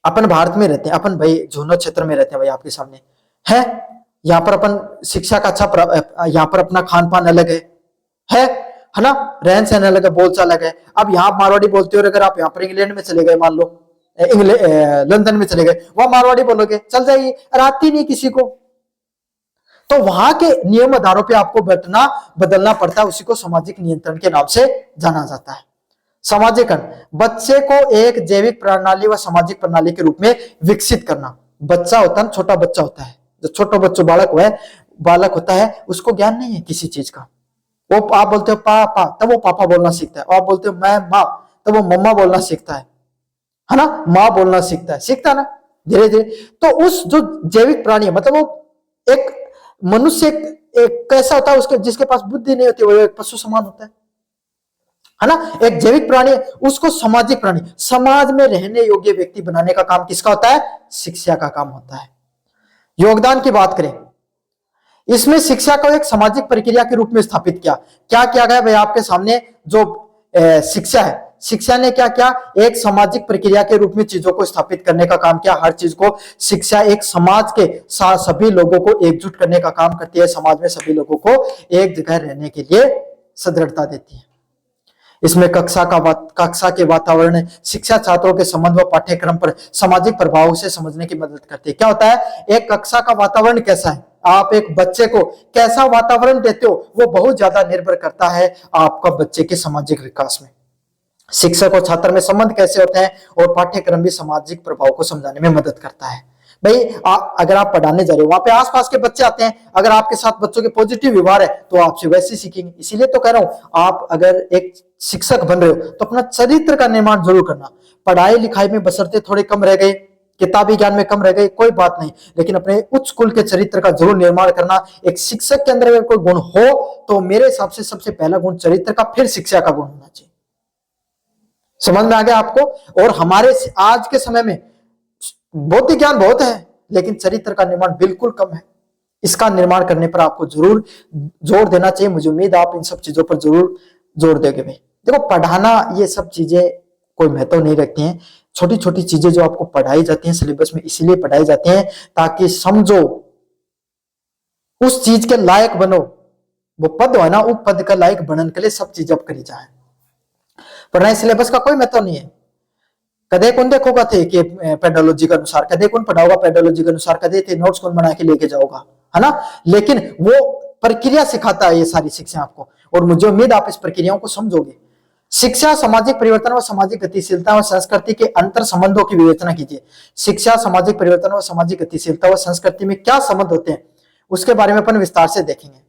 अपन भारत में रहते हैं, अपन भाई झोनो क्षेत्र में रहते हैं भाई, आपके सामने है, यहाँ पर अपन शिक्षा का अच्छा, यहाँ पर अपना खान पान अलग है ना, रहन सहन अलग है, बोलचाल अलग है। अब यहाँ मारवाड़ी बोलते हो, अगर आप यहाँ पर इंग्लैंड में चले गए, मान लो लंदन में चले गए, वहां मारवाड़ी बोलोगे चल जाएगी, आती नहीं किसी को। तो वहां के नियम आधारों पे आपको बदलना पड़ता है, उसी को सामाजिक नियंत्रण के नाम से जाना जाता है। सामाजिकरण, बच्चे को एक जैविक प्रणाली व सामाजिक प्रणाली के रूप में विकसित करना। बच्चा होता है, छोटा बच्चा होता है, जो छोटा बच्चा बालक होता है, उसको ज्ञान नहीं है किसी चीज का। वो आप बोलते हो पापा, तब वो पापा बोलना सीखता है। आप बोलते हो मैं माँ, तब वो मम्मा बोलना सीखता है ना, माँ बोलना सीखता है ना धीरे धीरे। तो उस जो जैविक प्राणी है, मतलब वो एक मनुष्य एक कैसा होता है, उसके जिसके पास बुद्धि नहीं होती, वो एक पशु समान होता है ना, एक जैविक प्राणी, उसको सामाजिक प्राणी, समाज में रहने योग्य व्यक्ति बनाने का काम किसका होता है? शिक्षा का काम होता है। योगदान की बात करें, इसमें शिक्षा को एक सामाजिक प्रक्रिया के रूप में स्थापित क्या किया गया भाई आपके सामने? जो शिक्षा है, शिक्षा ने क्या किया? एक सामाजिक प्रक्रिया के रूप में चीजों को स्थापित करने का काम किया। हर चीज को शिक्षा एक समाज के साथ सभी लोगों को एकजुट करने का काम करती है, समाज में सभी लोगों को एक जगह रहने के लिए सुदृढ़ता देती है। इसमें कक्षा के वातावरण, शिक्षा, छात्रों के संबंध व पाठ्यक्रम पर सामाजिक प्रभाव से समझने की मदद करती है। क्या होता है, एक कक्षा का वातावरण कैसा है, आप एक बच्चे को कैसा वातावरण देते हो, वो बहुत ज्यादा निर्भर करता है आपका बच्चे के सामाजिक विकास में। शिक्षक और छात्र में संबंध कैसे होते हैं, और पाठ्यक्रम भी सामाजिक प्रभाव को समझाने में मदद करता है। भाई अगर आप पढ़ाने जा रहे हो, वहां पे आसपास के बच्चे आते हैं, अगर आपके साथ बच्चों के पॉजिटिव व्यवहार है तो आपसे वैसे सीखेंगे। इसीलिए तो कह रहा हूं, आप अगर एक शिक्षक बन रहे हो तो अपना चरित्र का निर्माण जरूर करना। पढ़ाई लिखाई में बशर्ते थोड़े कम रह गए, किताबी ज्ञान में कम रह गए, कोई बात नहीं, लेकिन अपने उच्च कुल के चरित्र का जरूर निर्माण करना। एक शिक्षक के अंदर अगर कोई गुण हो तो मेरे हिसाब से सबसे पहला गुण चरित्र का, फिर शिक्षा का गुण होना चाहिए। समझ में आ गया आपको? और हमारे आज के समय में बौद्धिक ज्ञान बहुत है, लेकिन चरित्र का निर्माण बिल्कुल कम है। इसका निर्माण करने पर आपको जरूर जोर देना चाहिए। मुझे उम्मीद आप इन सब चीजों पर जरूर जोर देंगे। देखो, पढ़ाना ये सब चीजें कोई महत्व नहीं रखती हैं। छोटी छोटी चीजें जो आपको पढ़ाई जाती हैं सिलेबस में, इसीलिए पढ़ाई जाती हैं ताकि समझो, उस चीज के लायक बनो। वो पद है ना, उस पद का लायक बनने के लिए सब चीज अब करी जाए। पढ़ाई सिलेबस का कोई महत्व नहीं है। कदे कौन देखोगा थे कि पेडोलॉजी के अनुसार, कदे कौन पढ़ाओगा पेडोलॉजी के अनुसार, कदे थे नोट्स कौन बना के लेके जाओगा, है ना। लेकिन वो प्रक्रिया सिखाता है ये सारी शिक्षा आपको, और मुझे उम्मीद आप इस प्रक्रियाओं को समझोगे। शिक्षा सामाजिक परिवर्तन और सामाजिक गतिशीलता और संस्कृति के अंतर संबंधों की विवेचना कीजिए। शिक्षा सामाजिक परिवर्तन और सामाजिक गतिशीलता और संस्कृति में क्या संबंध होते हैं, उसके बारे में अपन विस्तार से देखेंगे।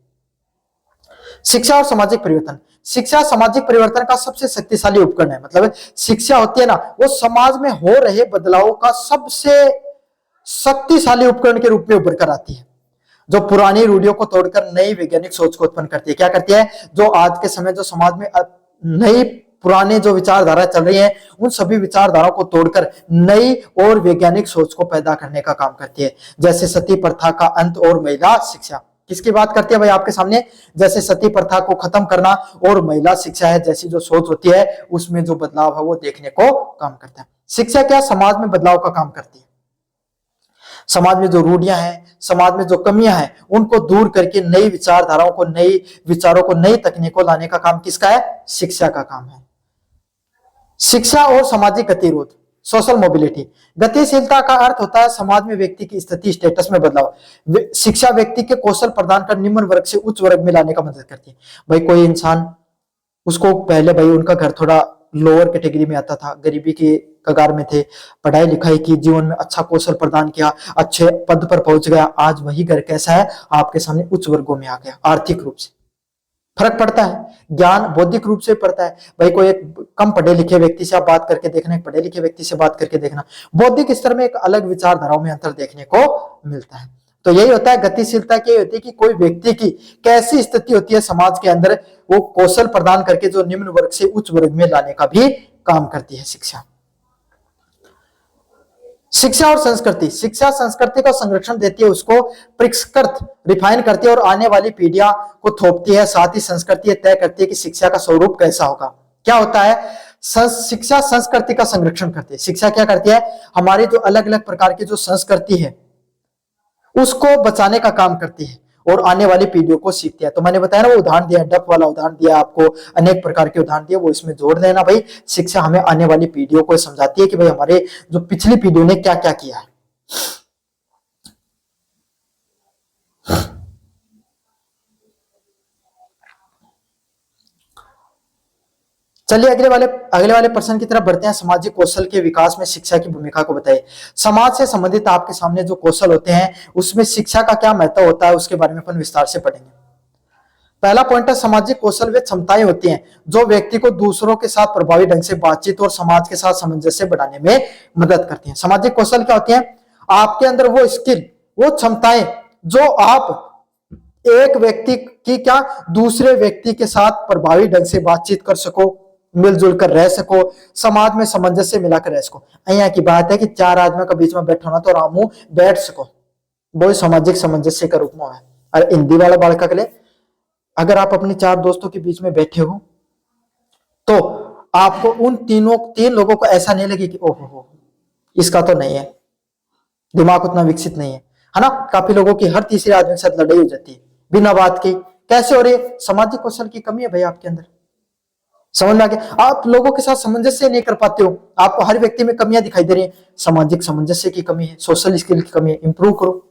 शिक्षा और सामाजिक परिवर्तन। शिक्षा सामाजिक परिवर्तन का सबसे शक्तिशाली उपकरण है। मतलब शिक्षा होती है ना, वो समाज में हो रहे बदलावों का सबसे शक्तिशाली उपकरण के रूप में उभर कर आती है, जो पुरानी रूढ़ियों को तोड़कर नई वैज्ञानिक सोच को उत्पन्न करती है। क्या करती है, जो आज के समय जो समाज में नई पुराने जो विचारधारा चल रही है, उन सभी विचारधाराओं को तोड़कर नई और वैज्ञानिक सोच को पैदा करने का काम करती है। जैसे सती प्रथा का अंत और महिला शिक्षा। किसकी बात करती है भाई आपके सामने, जैसे सती प्रथा को खत्म करना और महिला शिक्षा है जैसी जो सोच होती है, उसमें जो बदलाव है वो देखने को काम करता है। शिक्षा क्या समाज में बदलाव का काम करती है। समाज में जो रूढ़ियां हैं, समाज में जो कमियां हैं, उनको दूर करके नई विचारधाराओं को, नई विचारों को, नई तकनीकों लाने का काम किसका है, शिक्षा का काम है। शिक्षा और सामाजिक गतिरोध, सोशल मोबिलिटी। गतिशीलता का अर्थ होता है समाज में व्यक्ति की स्थिति, स्टेटस में बदलाव। शिक्षा व्यक्ति के कौशल प्रदान कर निम्न वर्ग से उच्च वर्ग में लाने का मदद करती है। भाई कोई इंसान, उसको पहले भाई उनका घर थोड़ा लोअर कैटेगरी में आता था, गरीबी के कगार में थे, पढ़ाई लिखाई की, जीवन में अच्छा कौशल प्रदान किया, अच्छे पद पर पहुंच गया। आज वही घर कैसा है, आपके सामने उच्च वर्गों में आ गया। आर्थिक रूप से फर्क पड़ता है, ज्ञान बौद्धिक रूप से पड़ता है। भाई कोई एक कम पढ़े लिखे व्यक्ति से आप बात करके देखना, एक पढ़े लिखे व्यक्ति से बात करके देखना, बौद्धिक स्तर में एक अलग विचारधाराओं में अंतर देखने को मिलता है। तो यही होता है गतिशीलता की, होती है कि कोई व्यक्ति की कैसी स्थिति होती है समाज के अंदर, वो कौशल प्रदान करके जो निम्न वर्ग से उच्च वर्ग में लाने का भी काम करती है शिक्षा। शिक्षा और संस्कृति। शिक्षा संस्कृति का संरक्षण देती है, उसको परिष्कृत, रिफाइन करती है और आने वाली पीढ़ियां को थोपती है। साथ ही संस्कृति तय करती है कि शिक्षा का स्वरूप कैसा होगा। क्या होता है, शिक्षा संस्कृति का संरक्षण करती है। शिक्षा क्या करती है, हमारी जो अलग अलग प्रकार की जो संस्कृति है उसको बचाने का काम करती है और आने वाली पीढ़ियों को सीखती है। तो मैंने बताया ना, वो उदाहरण दिया, डप वाला उदाहरण दिया आपको, अनेक प्रकार के उदाहरण दिए, वो इसमें जोड़ देना। भाई शिक्षा हमें आने वाली पीढ़ियों को समझाती है कि भाई हमारे जो पिछली पीढ़ियों ने क्या क्या किया है। चलिए अगले वाले प्रश्न की तरफ बढ़ते हैं। सामाजिक कौशल के विकास में शिक्षा की भूमिका को बताइए। समाज से संबंधित आपके सामने जो कौशल होते हैं, उसमें शिक्षा का क्या महत्व होता है, उसके बारे में अपन विस्तार से पढ़ेंगे। पहला पॉइंट है, सामाजिक कौशल वे क्षमताएं होती हैं जो व्यक्ति को दूसरों के साथ प्रभावी ढंग से बातचीत और समाज के साथ सामंजस्य बढ़ाने में मदद करती हैं। सामाजिक कौशल क्या होती हैं, आपके अंदर वो स्किल, वो क्षमताएं जो आप एक व्यक्ति की क्या दूसरे व्यक्ति के साथ प्रभावी ढंग से बातचीत कर सको, मिलजुल कर रह सको, समाज में सामंजस्य मिलाकर रह सको। यहाँ की बात है कि चार आदमियों के बीच में बैठो ना तो रामू बैठ सको, वो सामाजिक सामंजस्य का रूप में है। और हिंदी वाला बालका के लिए, अगर आप अपने चार दोस्तों के बीच में बैठे हो तो आपको उन तीन लोगों को ऐसा नहीं लगे कि ओहो इसका तो नहीं है, दिमाग उतना विकसित नहीं है ना। काफी लोगों की हर तीसरे आदमी के साथ लड़ाई हो जाती है बिना बात की। कैसे हो रही है, सामाजिक कौशल की कमी है भाई आपके अंदर। समझ में आ गया? आप लोगों के साथ सामंजस्य नहीं कर पाते हो, आपको हर व्यक्ति में कमियां दिखाई दे रही है, सामाजिक सामंजस्य की कमी है, सोशल स्किल की कमी है, इंप्रूव करो।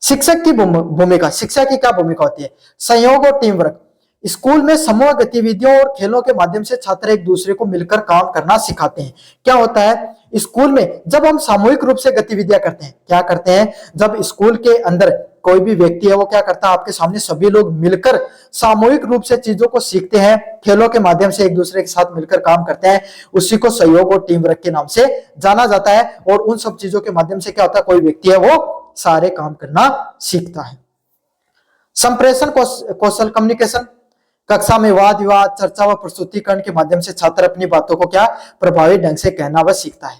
शिक्षक की भूमिका, शिक्षा की क्या भूमिका होती है? सहयोग और टीम वर्क। स्कूल में समूह गतिविधियों और खेलों के माध्यम से छात्र एक दूसरे को मिलकर काम करना सिखाते हैं। क्या होता है स्कूल में, जब हम सामूहिक रूप से गतिविधियां करते हैं, क्या करते हैं, जब स्कूल के अंदर कोई भी व्यक्ति है वो क्या करता है, आपके सामने सभी लोग मिलकर सामूहिक रूप से चीजों को सीखते हैं, खेलों के माध्यम से एक दूसरे के साथ मिलकर काम करते हैं, उसी को सहयोग और टीम वर्क के नाम से जाना जाता है। और उन सब चीजों के माध्यम से क्या होता है, कोई व्यक्ति है वो सारे काम करना सीखता है। संप्रेषण कौशल, कम्युनिकेशन। कक्षा में वाद विवाद, चर्चा व प्रस्तुतिकरण के माध्यम से छात्र अपनी बातों को क्या प्रभावी ढंग से कहना व सीखता है।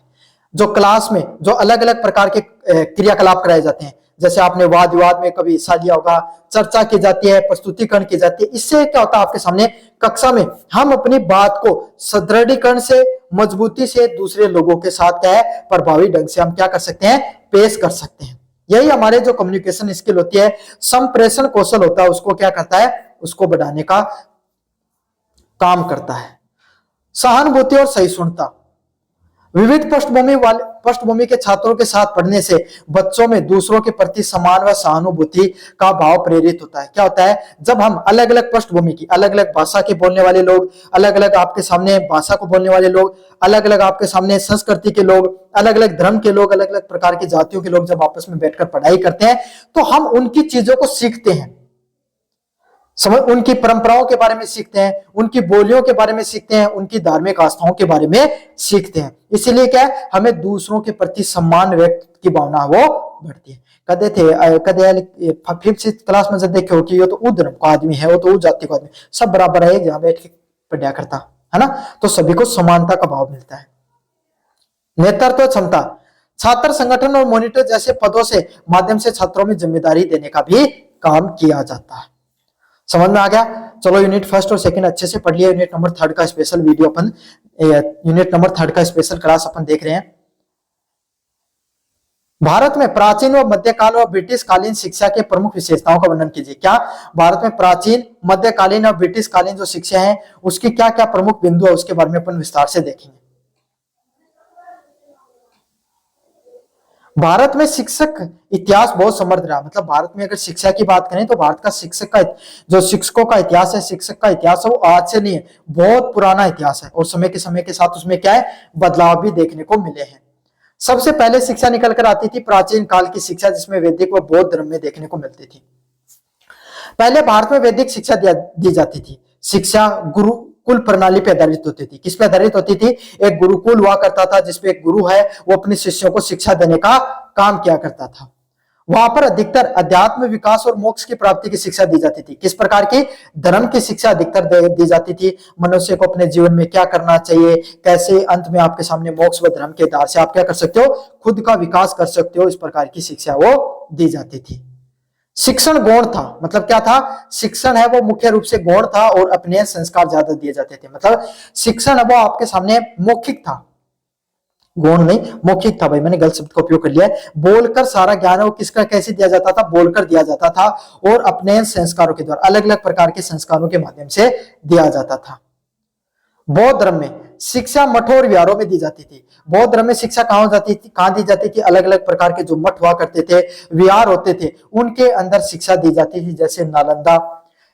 जो क्लास में जो अलग अलग प्रकार के क्रियाकलाप कराए जाते हैं, जैसे आपने वाद विवाद में कभी हिस्सा लिया होगा, चर्चा की जाती है, प्रस्तुतिकरण की जाती है, इससे क्या होता है आपके सामने कक्षा में हम अपनी बात को सुदृढ़ीकरण से, मजबूती से दूसरे लोगों के साथ क्या है प्रभावी ढंग से हम क्या कर सकते हैं, पेश कर सकते हैं। यही हमारे जो कम्युनिकेशन स्किल होती है, संप्रेषण कौशल होता है, उसको क्या करता है, उसको बढ़ाने का काम करता है। सहानुभूति और सहिष्णुता। विविध पृष्ठभूमि के छात्रों के साथ पढ़ने से बच्चों में दूसरों के प्रति सम्मान व सहानुभूति का भाव प्रेरित होता है। क्या होता है, जब हम अलग अलग पृष्ठभूमि की, अलग अलग भाषा के बोलने वाले लोग, अलग अलग आपके सामने भाषा को बोलने वाले लोग, अलग अलग आपके सामने संस्कृति के लोग, अलग अलग धर्म के लोग, अलग अलग प्रकार की जातियों के लोग जब आपस में बैठकर पढ़ाई करते हैं तो हम उनकी चीजों को सीखते हैं, समझ, उनकी परंपराओं के बारे में सीखते हैं, उनकी बोलियों के बारे में सीखते हैं, उनकी धार्मिक आस्थाओं के बारे में सीखते हैं। इसीलिए क्या है, हमें दूसरों के प्रति सम्मान व्यक्त की भावना वो बढ़ती है। कहते थे कदे फिफ्थ क्लास में जब देखे हो कि ये तो उस धर्म का आदमी है, वो तो उस जाति का आदमी, सब बराबर है, जहां बैठ के पढ़ा करता है ना, तो सभी को समानता का भाव मिलता है। नेतृत्व क्षमता। छात्र संगठन और मॉनिटर जैसे पदों से माध्यम से छात्रों में जिम्मेदारी देने का भी काम किया जाता है। समझ में आ गया? चलो यूनिट फर्स्ट और सेकंड अच्छे से पढ़ लिया। यूनिट नंबर थर्ड का स्पेशल वीडियो अपन, यूनिट नंबर थर्ड का स्पेशल क्लास अपन देख रहे हैं। भारत में प्राचीन व मध्यकाल व ब्रिटिश कालीन शिक्षा के प्रमुख विशेषताओं का वर्णन कीजिए। क्या भारत में प्राचीन, मध्यकालीन और ब्रिटिश कालीन जो शिक्षा है उसकी क्या क्या प्रमुख बिंदु है, उसके बारे में अपन विस्तार से देखेंगे। भारत में शिक्षक इतिहास बहुत समृद्ध रहा। मतलब भारत में अगर शिक्षा की बात करें तो भारत का शिक्षक का जो शिक्षकों का इतिहास है, शिक्षक का इतिहास है, वो आज से नहीं है, बहुत पुराना इतिहास है। और समय के साथ उसमें क्या है, बदलाव भी देखने को मिले हैं। सबसे पहले शिक्षा निकल कर आती थी प्राचीन काल की शिक्षा, जिसमें वैदिक व बौद्ध धर्म में देखने को मिलती थी। पहले भारत में वैदिक शिक्षा दी जाती थी। शिक्षा गुरुकुल प्रणाली पे आधारित होती थी। किस पे आधारित होती थी? एक गुरुकुल हुआ करता था जिसपे एक गुरु है वो अपने शिष्यों को शिक्षा देने का काम किया करता था। वहां पर अधिकतर अध्यात्म विकास और मोक्ष की प्राप्ति की शिक्षा दी जाती थी। किस प्रकार की? धर्म की शिक्षा अधिकतर दी जाती थी। मनुष्य को अपने जीवन में क्या करना चाहिए, कैसे अंत में आपके सामने मोक्ष व धर्म के आधार से आप क्या कर सकते हो, खुद का विकास कर सकते हो, इस प्रकार की शिक्षा वो दी जाती थी। शिक्षण गौण था। मतलब क्या था? शिक्षण है वो मुख्य रूप से गौण था और अपने संस्कार ज्यादा दिए जाते थे। मतलब शिक्षण है वो आपके सामने मौखिक था, गौण नहीं, मौखिक था। भाई मैंने गलत शब्द का उपयोग कर लिया है। बोलकर सारा ज्ञान है वो किसका कैसे दिया जाता था? बोलकर दिया जाता था और अपने संस्कारों के द्वारा, अलग अलग प्रकार के संस्कारों के माध्यम से दिया जाता था। बौद्ध धर्म में शिक्षा मठों और विहारों में दी जाती थी। बौद्ध धर्म में शिक्षा कहां दी जाती थी? अलग अलग प्रकार के जो मठ हुआ करते थे, विहार होते थे, उनके अंदर शिक्षा दी जाती थी। जैसे नालंदा,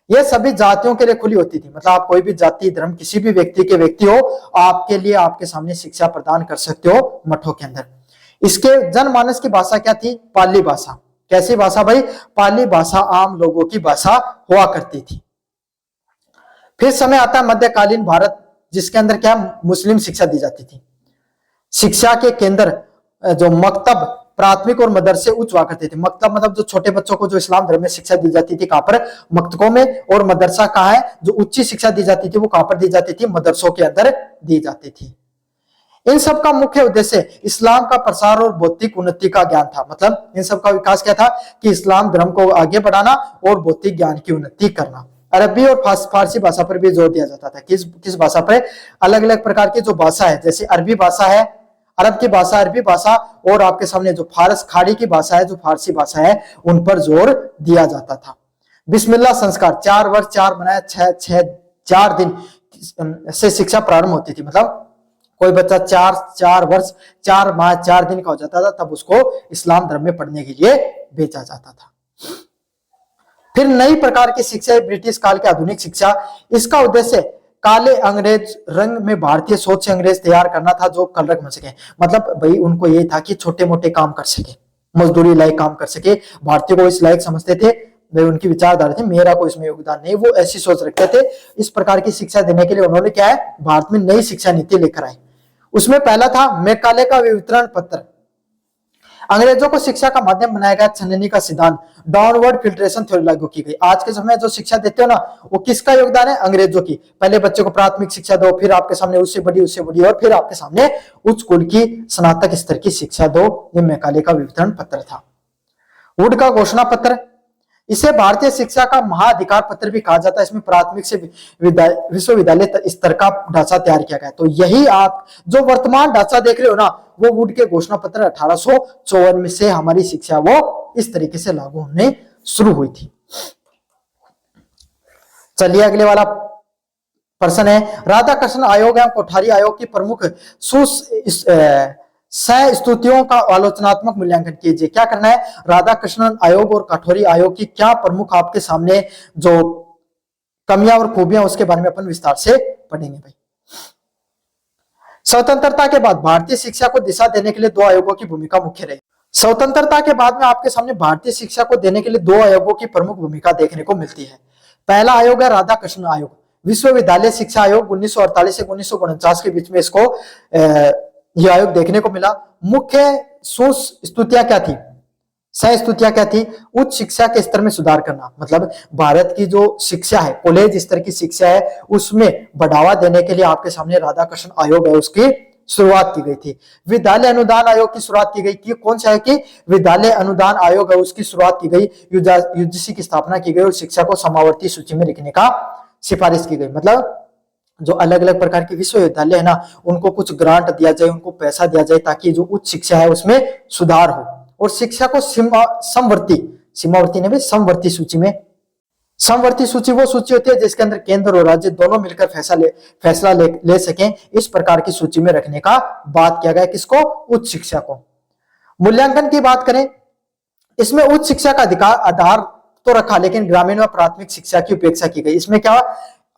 यह सभी जातियों के लिए खुली होती थी। मतलब आप कोई भी जाति धर्म किसी भी व्यक्ति हो, आपके लिए आपके सामने शिक्षा प्रदान कर सकते हो मठों के अंदर। इसके जनमानस की भाषा क्या थी? पाली भाषा। कैसी भाषा भाई? पाली भाषा आम लोगों की भाषा हुआ करती थी। फिर समय आता है मध्यकालीन भारत, जिसके अंदर क्या मुस्लिम शिक्षा दी जाती थी। शिक्षा के केंद्र जो मकतब, प्राथमिक और मदरसे उच्च हुआ करते थे। मकतब मतलब जो छोटे बच्चों को जो इस्लाम धर्म में शिक्षा दी जाती थी, कहां पर? मकतबों में। और मदरसा कहाँ है? जो उच्च शिक्षा दी जाती थी वो कहां पर दी जाती थी? मदरसों के अंदर दी जाती थी। इन सब का मुख्य उद्देश्य इस्लाम का प्रसार और भौतिक उन्नति का ज्ञान था। मतलब इन सब का विकास क्या था कि इस्लाम धर्म को आगे बढ़ाना और भौतिक ज्ञान की उन्नति करना। अरबी और फारसी भाषा पर भी जोर दिया जाता था। किस भाषा पर? अलग अलग प्रकार की जो भाषा है, जैसे अरबी भाषा है, अरब की भाषा, अरबी भाषा, और आपके सामने जो फारस खाड़ी की भाषा है, जो फारसी भाषा है, उन पर जोर दिया जाता था। बिस्मिल्लाह संस्कार, 4 वर्ष 4 महीने 4 दिन से शिक्षा प्रारंभ होती थी। मतलब कोई बच्चा 4 वर्ष 4 माह 4 दिन का हो जाता था, तब उसको इस्लाम धर्म में पढ़ने के लिए भेजा जाता था। फिर नई प्रकार की शिक्षा, ब्रिटिश काल की आधुनिक शिक्षा। इसका उद्देश्य काले अंग्रेज रंग में भारतीय सोच से अंग्रेज तैयार करना था, जो कलरक बन सके। मतलब भाई उनको यही था कि छोटे मोटे काम कर सके, मजदूरी लायक काम कर सके, भारतीय को इस लायक समझते थे, वे उनकी विचारधारा थी, मेरा कोई इसमें योगदान नहीं, वो ऐसी सोच रखते थे। इस प्रकार की शिक्षा देने के लिए उन्होंने क्या है, भारत में नई शिक्षा नीति लेकर आए। उसमें पहला था मैकाले का वितरण पत्र। अंग्रेजों को शिक्षा का माध्यम बनाया गया छननी का सिद्धांत, डाउनवर्ड फिल्ट्रेशन थ्योरी लागू की गई। आज के समय में जो शिक्षा देते हो ना, वो किसका योगदान है, अंग्रेजों की। पहले बच्चे को प्राथमिक शिक्षा दो, फिर आपके सामने उससे बड़ी और फिर आपके सामने उच्च स्कूल की स्नातक स्तर की शिक्षा दो। ये मैकाले का वितरण पत्र था। वुड का घोषणा पत्र, इसे भारतीय शिक्षा का महाअधिकार पत्र भी कहा जाता है। इसमें प्राथमिक से विश्वविद्यालय स्तर का ढांचा तैयार किया गया। तो यही आप जो वर्तमान ढांचा देख रहे हो ना, वो वुड के घोषणा पत्र 1854 में से हमारी शिक्षा वो इस तरीके से लागू होने शुरू हुई थी। चलिए अगले वाला प्रश्न है, राधाकृष्ण आयोग एवं कोठारी आयोग की प्रमुख स्तुतियों का आलोचनात्मक मूल्यांकन कीजिए। क्या करना है, राधाकृष्णन आयोग और कठोरी आयोग की क्या प्रमुख आपके सामने जो कमियां और खूबियां, उसके बारे में अपन विस्तार से पढ़ेंगे भाई। स्वतंत्रता के बाद भारतीय शिक्षा को दिशा देने के लिए 2 आयोगों की भूमिका मुख्य रही। स्वतंत्रता के बाद में आपके सामने भारतीय शिक्षा को देने के लिए 2 आयोगों की प्रमुख भूमिका देखने को मिलती है। पहला आयोग है राधाकृष्ण आयोग, विश्वविद्यालय शिक्षा आयोग। 1948 से 1949 के बीच में इसको यह आयोग देखने को मिला। मुख्य स्तुतियां क्या थी, सह स्तुतियां क्या थी, उच्च शिक्षा के स्तर में सुधार करना। मतलब भारत की जो शिक्षा है, कॉलेज स्तर की शिक्षा है, उसमें बढ़ावा देने के लिए आपके सामने राधाकृष्ण आयोग है, उसकी शुरुआत की गई थी। विद्यालय अनुदान आयोग की शुरुआत की गई थी। कौन सा है कि विद्यालय अनुदान आयोग है, उसकी शुरुआत की गई। यूजीसी की स्थापना की गई और शिक्षा को समावर्ती सूची में लिखने का सिफारिश की गई। मतलब जो अलग अलग प्रकार के विश्वविद्यालय है ना, उनको कुछ ग्रांट दिया जाए, उनको पैसा दिया जाए, ताकि जो उच्च शिक्षा है उसमें सुधार हो और शिक्षा को समवर्ती सूची में। समवर्ती सूची वो सूची होती है जिसके अंदर केंद्र और राज्य दोनों मिलकर फैसला ले सकें। इस प्रकार की सूची में रखने का बात किया गया। किसको, उच्च शिक्षा को। मूल्यांकन की बात करें, इसमें उच्च शिक्षा का आधार तो रखा, लेकिन ग्रामीण व प्राथमिक शिक्षा की उपेक्षा की गई। इसमें क्या,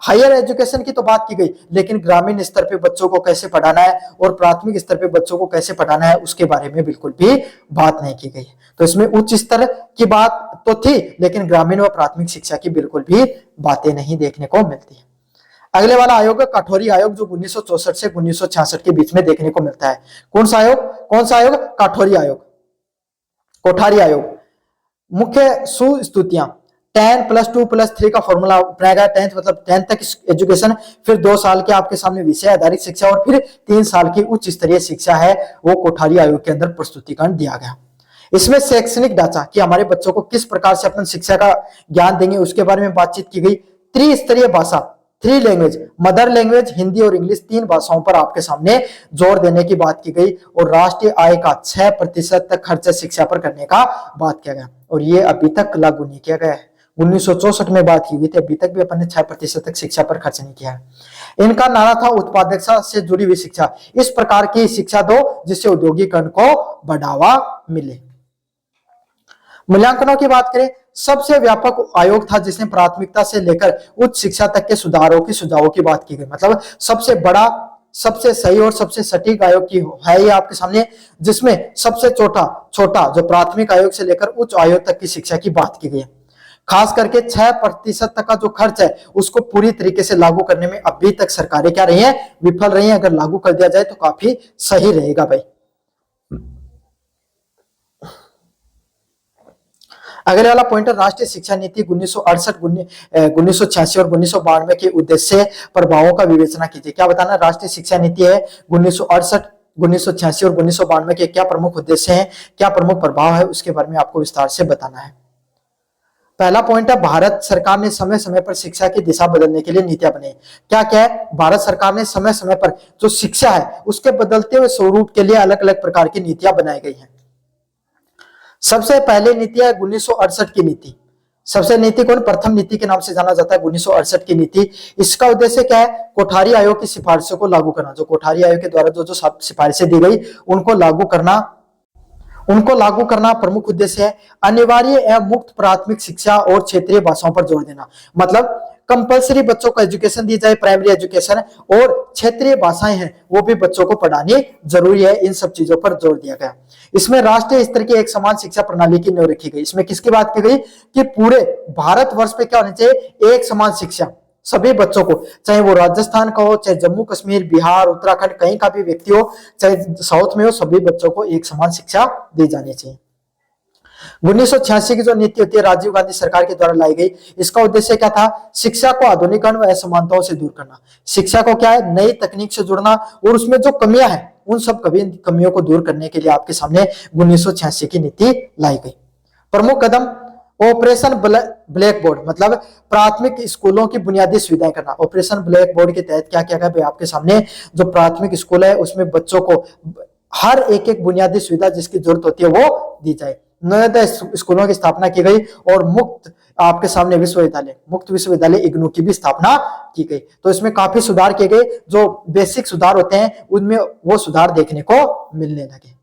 हायर एजुकेशन की तो बात की गई, लेकिन ग्रामीण स्तर पे बच्चों को कैसे पढ़ाना है और प्राथमिक स्तर पे बच्चों को कैसे पढ़ाना है, उसके बारे में बिल्कुल भी बात नहीं की गई। तो इसमें उच्च स्तर की बात तो थी, लेकिन ग्रामीण व प्राथमिक शिक्षा की बिल्कुल भी बातें नहीं देखने को मिलती है। अगले वाला आयोग है कठोरी आयोग, जो 1964 से 1966 के बीच में देखने को मिलता है। कौन सा आयोग, कठोरी आयोग, कोठारी आयोग। मुख्य सुस्तुतियां, 10+2+3 का फॉर्मूला अपनाया गया। 10th मतलब 10th तक एजुकेशन, फिर 2 साल के आपके सामने विषय आधारित शिक्षा और फिर 3 साल की उच्च स्तरीय शिक्षा है, वो कोठारी आयोग के अंदर प्रस्तुतिकरण दिया गया। इसमें शैक्षणिक ढांचा कि हमारे बच्चों को किस प्रकार से अपन शिक्षा का ज्ञान देंगे, उसके बारे में बातचीत की गई। त्रिस्तरीय भाषा, 3 लैंग्वेज, मदर लैंग्वेज हिंदी और इंग्लिश, 3 भाषाओं पर आपके सामने जोर देने की बात की गई। और राष्ट्रीय आय का 6% तक खर्च शिक्षा पर करने का बात किया गया, और ये अभी तक लागू नहीं किया गया है। 1964 में बात की गई थी, अभी तक भी अपन ने 6% तक शिक्षा पर खर्च नहीं किया है। इनका नारा था उत्पादकता से जुड़ी हुई शिक्षा। इस प्रकार की शिक्षा दो जिससे औद्योगिकरण को बढ़ावा मिले। मूल्यांकनों की बात करें, सबसे व्यापक आयोग था जिसने प्राथमिकता से लेकर उच्च शिक्षा तक के सुझावों की बात की गई। मतलब सबसे बड़ा, सबसे सही और सबसे सटीक आयोग की है ये आपके सामने, जिसमें सबसे छोटा जो प्राथमिक आयोग से लेकर उच्च आयोग तक की शिक्षा की बात की गई। खास करके 6% तक का जो खर्च है उसको पूरी तरीके से लागू करने में अभी तक सरकारें क्या रही हैं, विफल रही हैं। अगर लागू कर दिया जाए तो काफी सही रहेगा भाई। अगले वाला पॉइंट है राष्ट्रीय शिक्षा नीति 1968, 1986 और 1992 के उद्देश्य प्रभावों का विवेचना कीजिए। क्या बताना, राष्ट्रीय शिक्षा नीति है 1968, 1986 और 1992 के क्या प्रमुख उद्देश्य हैं, क्या प्रमुख प्रभाव है, उसके बारे में आपको विस्तार से बताना है। पहला पॉइंट है, भारत सरकार ने समय समय पर शिक्षा की दिशा बदलने के लिए नीतियां बनाई। क्या क्या है, भारत सरकार ने समय समय पर जो शिक्षा है उसके बदलते हुए स्वरूप के लिए अलग अलग प्रकार की नीतियां बनाई गई हैं। सबसे पहले नीति है 1968 की नीति। सबसे नीति कौन, प्रथम नीति के नाम से जाना जाता है 1968 की नीति। इसका उद्देश्य क्या है, कोठारी आयोग की सिफारिशों को लागू करना। जो कोठारी आयोग के द्वारा जो जो सिफारिशें दी गई उनको लागू करना प्रमुख उद्देश्य है। अनिवार्य एवं मुक्त प्राथमिक शिक्षा और क्षेत्रीय भाषाओं पर जोर देना, मतलब कंपलसरी बच्चों को एजुकेशन दी जाए, प्राइमरी एजुकेशन, और क्षेत्रीय भाषाएं हैं वो भी बच्चों को पढ़ानी जरूरी है। इन सब चीजों पर जोर दिया गया। इसमें राष्ट्रीय स्तर की एक समान शिक्षा प्रणाली की नींव रखी गई। इसमें किसकी बात की गई कि पूरे भारतवर्ष पे क्या होनी चाहिए, एक समान शिक्षा सभी बच्चों को, चाहे वो राजस्थान का हो, चाहे जम्मू कश्मीर, बिहार, उत्तराखंड, कहीं का भी व्यक्ति हो, चाहे साउथ में हो, सभी बच्चों को एक समान शिक्षा दी जानी चाहिए। 1986 की जो नीति होती है राजीव गांधी सरकार के द्वारा लाई गई, इसका उद्देश्य क्या था, शिक्षा को आधुनिकरण व असमानताओं से दूर करना। शिक्षा को क्या है, नई तकनीक से जुड़ना, और उसमें जो कमियां हैं उन सब कमियों को दूर करने के लिए आपके सामने 1986 की नीति लाई गई। प्रमुख कदम, ऑपरेशन ब्लैक बोर्ड, मतलब प्राथमिक स्कूलों की बुनियादी सुविधाएं करना। ऑपरेशन ब्लैक बोर्ड के तहत क्या क्या गया आपके सामने, जो प्राथमिक स्कूल है उसमें बच्चों को हर एक बुनियादी सुविधा जिसकी जरूरत होती है वो दी जाए। नवोदय स्कूलों की स्थापना की गई, और मुक्त आपके सामने मुक्त विश्वविद्यालय इग्नू की भी स्थापना की गई। तो इसमें काफी सुधार किए गए, जो बेसिक सुधार होते हैं उनमें वो सुधार देखने को मिलने लगे।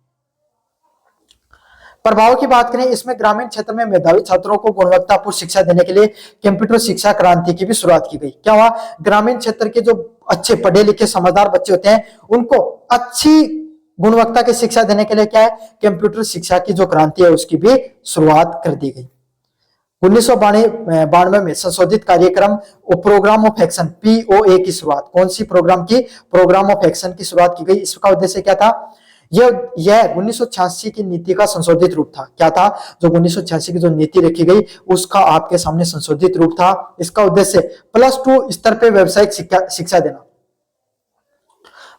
प्रभाव की बात करें, इसमें ग्रामीण क्षेत्र में मेधावी छात्रों को गुणवत्तापूर्ण शिक्षा देने के लिए कंप्यूटर शिक्षा क्रांति की भी शुरुआत की गई। क्या हुआ, ग्रामीण क्षेत्र के जो अच्छे पढ़े लिखे समझदार बच्चे होते हैं उनको अच्छी गुणवत्ता की शिक्षा देने के लिए क्या है, कंप्यूटर शिक्षा की जो क्रांति है उसकी भी शुरुआत कर दी गई। 1992 में संशोधित कार्यक्रम प्रोग्राम ऑफ एक्शन POA की शुरुआत, कौन सी प्रोग्राम की, प्रोग्राम ऑफ एक्शन की शुरुआत की गई। इसका उद्देश्य क्या था, यह 1986 की नीति का संशोधित रूप था। क्या था, जो 1986 की जो नीति रखी गई उसका आपके सामने संशोधित रूप था। इसका उद्देश्य +2 स्तर पे व्यावसायिक शिक्षा देना,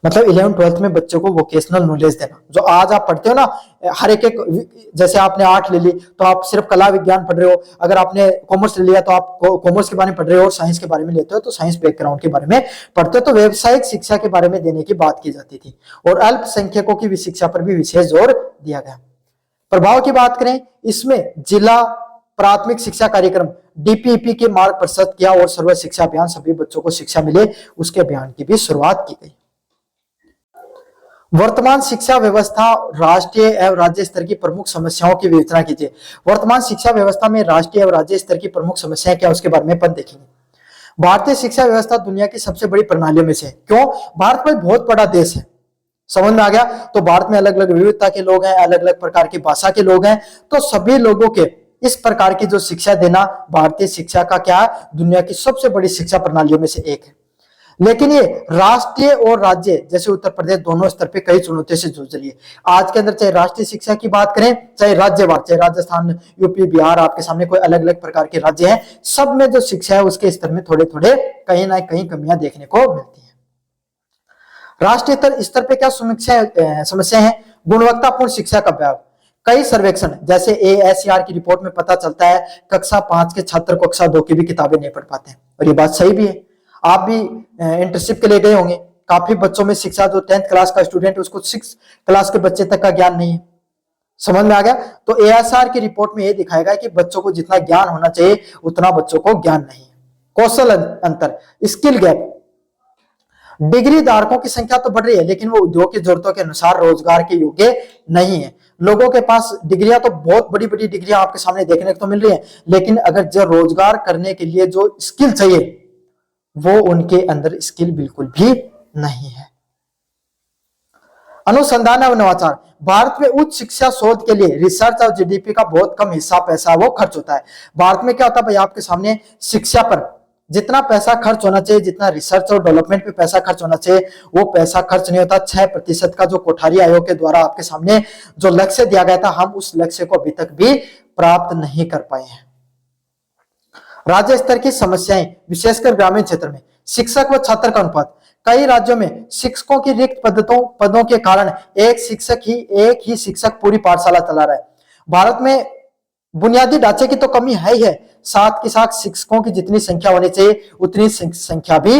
मतलब 11th-12th में बच्चों को वोकेशनल नॉलेज देना। जो आज आप पढ़ते हो ना, हर एक जैसे आपने आर्ट ले ली तो आप सिर्फ कला विज्ञान पढ़ रहे हो, अगर आपने कॉमर्स ले लिया तो आप कॉमर्स के बारे में पढ़ रहे हो, और साइंस के बारे में लेते हो तो साइंस बैकग्राउंड के बारे में पढ़ते हो। तो व्यावसायिक शिक्षा के बारे में देने की बात की जाती थी, और अल्पसंख्यकों की शिक्षा पर भी विशेष जोर दिया गया। प्रभाव की बात करें, इसमें जिला प्राथमिक शिक्षा कार्यक्रम DPEP के मार्ग प्रशस्त किया, और सर्व शिक्षा अभियान, सभी बच्चों को शिक्षा मिले, उसके अभियान की भी शुरुआत की गई। वर्तमान शिक्षा व्यवस्था राष्ट्रीय एवं राज्य स्तर की प्रमुख समस्याओं की विवेचना कीजिए। वर्तमान शिक्षा व्यवस्था में राष्ट्रीय एवं राज्य स्तर की प्रमुख समस्याएं क्या, उसके बारे में अपन देखेंगे। भारतीय शिक्षा व्यवस्था दुनिया की सबसे बड़ी प्रणालियों में से है। क्यों, भारत में बहुत बड़ा देश है, समझ में आ गया। तो भारत में अलग अलग विविधता के लोग हैं, अलग अलग प्रकार की भाषा के लोग हैं, तो सभी लोगों के इस प्रकार की जो शिक्षा देना भारतीय शिक्षा का क्या है, दुनिया की सबसे बड़ी शिक्षा प्रणालियों में से एक है। लेकिन ये राष्ट्रीय और राज्य जैसे उत्तर प्रदेश दोनों स्तर पे कई चुनौतियों से जूझ रही है। आज के अंदर चाहे राष्ट्रीय शिक्षा की बात करें, चाहे राज्यवार, चाहे राजस्थान, यूपी, बिहार, आपके सामने कोई अलग अलग प्रकार के राज्य हैं, सब में जो शिक्षा है उसके स्तर में थोड़े थोड़े कहीं ना कहीं कमियां देखने को मिलती है। राष्ट्रीय स्तर पे क्या समस्या है, गुणवत्तापूर्ण शिक्षा का अभाव। कई सर्वेक्षण जैसे ASER की रिपोर्ट में पता चलता है कक्षा 5 के छात्र कक्षा 2 की भी किताबें नहीं पढ़ पाते हैं, और ये बात सही भी है। आप भी इंटर्नशिप के लिए गए होंगे, काफी बच्चों में शिक्षा, जो 10th क्लास का स्टूडेंट है उसको 6th क्लास के बच्चे तक का ज्ञान नहीं है, समझ में आ गया। तो ASER की रिपोर्ट में ये दिखाएगा कि बच्चों को जितना ज्ञान होना चाहिए उतना बच्चों को ज्ञान नहीं है। कौशल अंतर, स्किल गैप, डिग्री धारकों की संख्या तो बढ़ रही है लेकिन वो उद्योग की जरूरतों के अनुसार रोजगार के योग्य नहीं है। लोगों के पास डिग्रियां तो बहुत बड़ी बड़ी डिग्रियां आपके सामने देखने को मिल रही है, लेकिन अगर जो रोजगार करने के लिए जो स्किल चाहिए वो उनके अंदर स्किल बिल्कुल भी नहीं है। अनुसंधान और नवाचार, भारत में उच्च शिक्षा शोध के लिए रिसर्च और GDP का बहुत कम हिस्सा पैसा वो खर्च होता है। भारत में क्या होता है भाई, आपके सामने शिक्षा पर जितना पैसा खर्च होना चाहिए, जितना रिसर्च और डेवलपमेंट पे पैसा खर्च होना चाहिए, वो पैसा खर्च नहीं होता। 6% का जो कोठारी आयोग के द्वारा आपके सामने जो लक्ष्य दिया गया था, हम उस लक्ष्य को अभी तक भी प्राप्त नहीं कर पाए हैं। राज्य स्तर की समस्याएं, विशेषकर ग्रामीण क्षेत्र में शिक्षक व छात्र का अनुपात। कई राज्यों में शिक्षकों की रिक्त पदों के कारण एक ही शिक्षक पूरी पाठशाला चला रहा है। भारत में बुनियादी ढांचे की तो कमी है ही है, साथ के साथ शिक्षकों की जितनी संख्या होनी चाहिए उतनी संख्या भी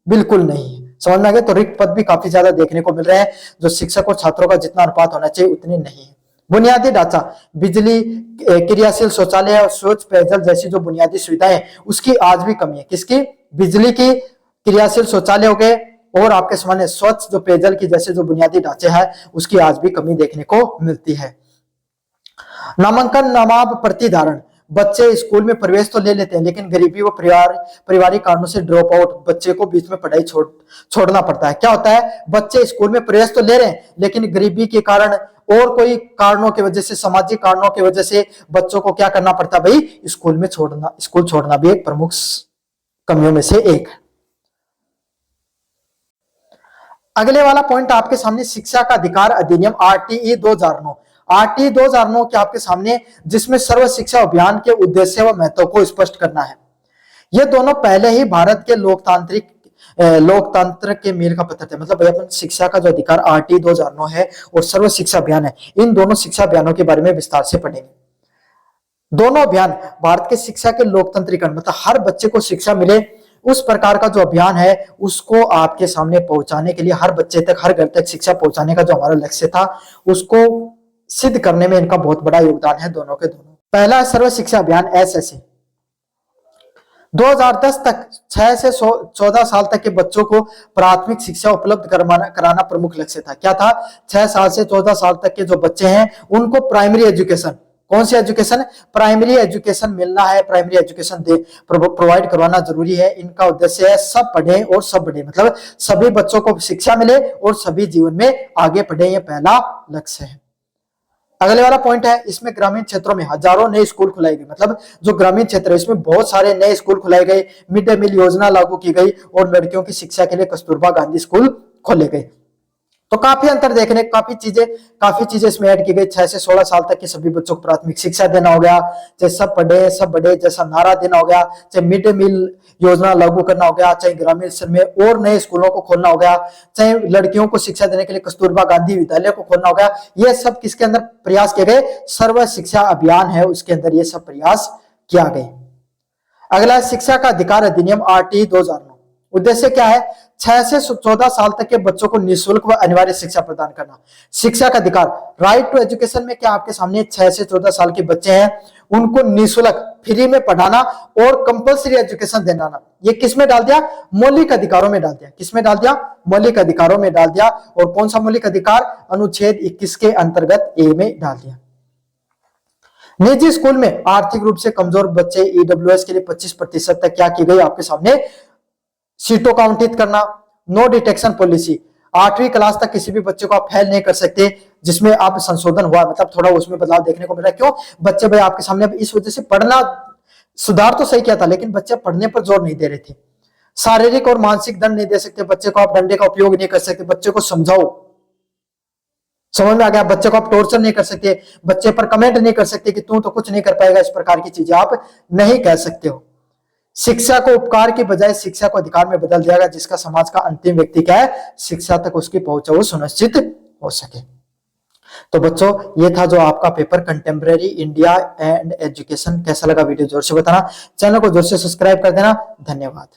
बिल्कुल नहीं है। समझ में आ गया। तो रिक्त पद भी काफी ज्यादा देखने को मिल रहे हैं, जो शिक्षक और छात्रों का जितना अनुपात होना चाहिए उतनी नहीं है। बुनियादी ढांचा, बिजली, क्रियाशील शौचालय और स्वच्छ पेयजल जैसी जो बुनियादी सुविधाएं उसकी आज भी कमी है। किसकी? बिजली की, क्रियाशील शौचालय हो गए और आपके सामने स्वच्छ जो पेयजल की जैसे जो बुनियादी ढांचे हैं उसकी आज भी कमी देखने को मिलती है। नामांकन नामाब प्रतिधारण, बच्चे स्कूल में प्रवेश तो ले लेते हैं लेकिन गरीबी व पारिवारिक कारणों से ड्रॉप आउट, बच्चे को बीच में पढ़ाई छोड़ना पड़ता है। क्या होता है, बच्चे स्कूल में प्रवेश तो ले रहे हैं लेकिन गरीबी के कारण और कोई कारणों की वजह से, सामाजिक कारणों की वजह से बच्चों को क्या करना पड़ता है भाई, स्कूल छोड़ना भी एक प्रमुख कमियों में से एक है। अगले वाला पॉइंट आपके सामने शिक्षा का अधिकार अधिनियम आरटीई 2009। आरटीई 2009 के आपके सामने, जिसमें सर्व शिक्षा अभियान के उद्देश्य व महत्व को स्पष्ट करना है। ये दोनों पहले ही भारत के लोकतंत्र के मील का पत्थर थे। मतलब अपन शिक्षा का जो अधिकार आरटीई 2009 है और सर्व शिक्षा अभियान है, इन दोनों शिक्षा अभियानों के बारे में विस्तार से पढ़ेंगे। दोनों अभियान भारत के शिक्षा के लोकतंत्रीकरण, मतलब हर बच्चे को शिक्षा मिले उस प्रकार का जो अभियान है उसको आपके सामने पहुंचाने के लिए, हर बच्चे तक, हर घर तक शिक्षा पहुंचाने का जो हमारा लक्ष्य था उसको सिद्ध करने में इनका बहुत बड़ा योगदान है दोनों के दोनों। पहला सर्व शिक्षा अभियान एसएसए 2010 तक 6 से 14 साल तक के बच्चों को प्राथमिक शिक्षा उपलब्ध कराना प्रमुख लक्ष्य था। क्या था? 6 साल से 14 साल तक के जो बच्चे हैं उनको प्राइमरी एजुकेशन, कौन सी एजुकेशन? प्राइमरी एजुकेशन मिलना है, प्राइमरी एजुकेशन प्रोवाइड करवाना जरूरी है। इनका उद्देश्य है सब पढ़े और सब बढ़े, मतलब सभी बच्चों को शिक्षा मिले और सभी जीवन में आगे बढ़े, ये पहला लक्ष्य है। अगले वाला पॉइंट है, इसमें ग्रामीण क्षेत्रों में हजारों नए स्कूल खुलाए गए। मतलब जो ग्रामीण क्षेत्र है इसमें बहुत सारे नए स्कूल खुलाए गए, मिड डे मील योजना लागू की गई और लड़कियों की शिक्षा के लिए कस्तूरबा गांधी स्कूल खोले गए। तो काफी अंतर देखने, काफी चीजें इसमें ऐड की गई। 6 से 16 साल तक के सभी बच्चों को प्राथमिक शिक्षा देना हो गया, चाहे सब पढ़े सब बढ़े जैसा नारा देना हो गया, चाहे मिड डे मील योजना लागू करना हो गया, चाहे ग्रामीण स्तर में और नए स्कूलों को खोलना हो गया, चाहे लड़कियों को शिक्षा देने के लिए कस्तूरबा गांधी विद्यालय को खोलना हो गया। ये सब किसके अंदर प्रयास किए गए? सर्व शिक्षा अभियान है उसके अंदर ये सब प्रयास किया गया। अगला शिक्षा का अधिकार अधिनियम आरटीई 2009। उद्देश्य क्या है? 6 से 14 साल तक के बच्चों को निःशुल्क व अनिवार्य शिक्षा प्रदान करना। शिक्षा का अधिकार, राइट टू एजुकेशन में क्या आपके सामने 6 से 14 साल के बच्चे हैं उनको निःशुल्क फ्री में पढ़ाना और कंपलसरी एजुकेशन देना। ये किस में डाल दिया? मौलिक अधिकारों में डाल दिया। किस में डाल दिया? मौलिक अधिकारों में डाल दिया। और कौन सा मौलिक अधिकार? अनुच्छेद 21 के अंतर्गत ए में डाल दिया। निजी स्कूल में आर्थिक रूप से कमजोर बच्चे ईडब्ल्यूएस के लिए 25% तक क्या की गई आपके सामने? सीटों का आवंटित करना। नो डिटेक्शन पॉलिसी, 8वीं क्लास तक किसी भी बच्चे को आप फेल नहीं कर सकते, जिसमें आप संशोधन हुआ, मतलब थोड़ा उसमें बदलाव देखने को मिला। क्यों? बच्चे भाई आपके सामने इस वजह से पढ़ना, सुधार तो सही किया था लेकिन बच्चे पढ़ने पर जोर नहीं दे रहे थे। शारीरिक और मानसिक दंड नहीं दे सकते बच्चे को, आप डंडे का उपयोग नहीं कर सकते, बच्चे को समझाओ, समझ में आ गया? बच्चे को आप टॉर्चर नहीं कर सकते, बच्चे पर कमेंट नहीं कर सकते कि तू तो कुछ नहीं कर पाएगा, इस प्रकार की चीजें आप नहीं कह सकते हो। शिक्षा को उपकार की बजाय शिक्षा को अधिकार में बदल दिया गया, जिसका समाज का अंतिम व्यक्ति क्या है? शिक्षा तक उसकी पहुंच वो सुनिश्चित हो सके। तो बच्चों ये था जो आपका paper contemporary India and education. कैसा लगा वीडियो जोर से बताना, चैनल को जोर से सब्सक्राइब कर देना। धन्यवाद।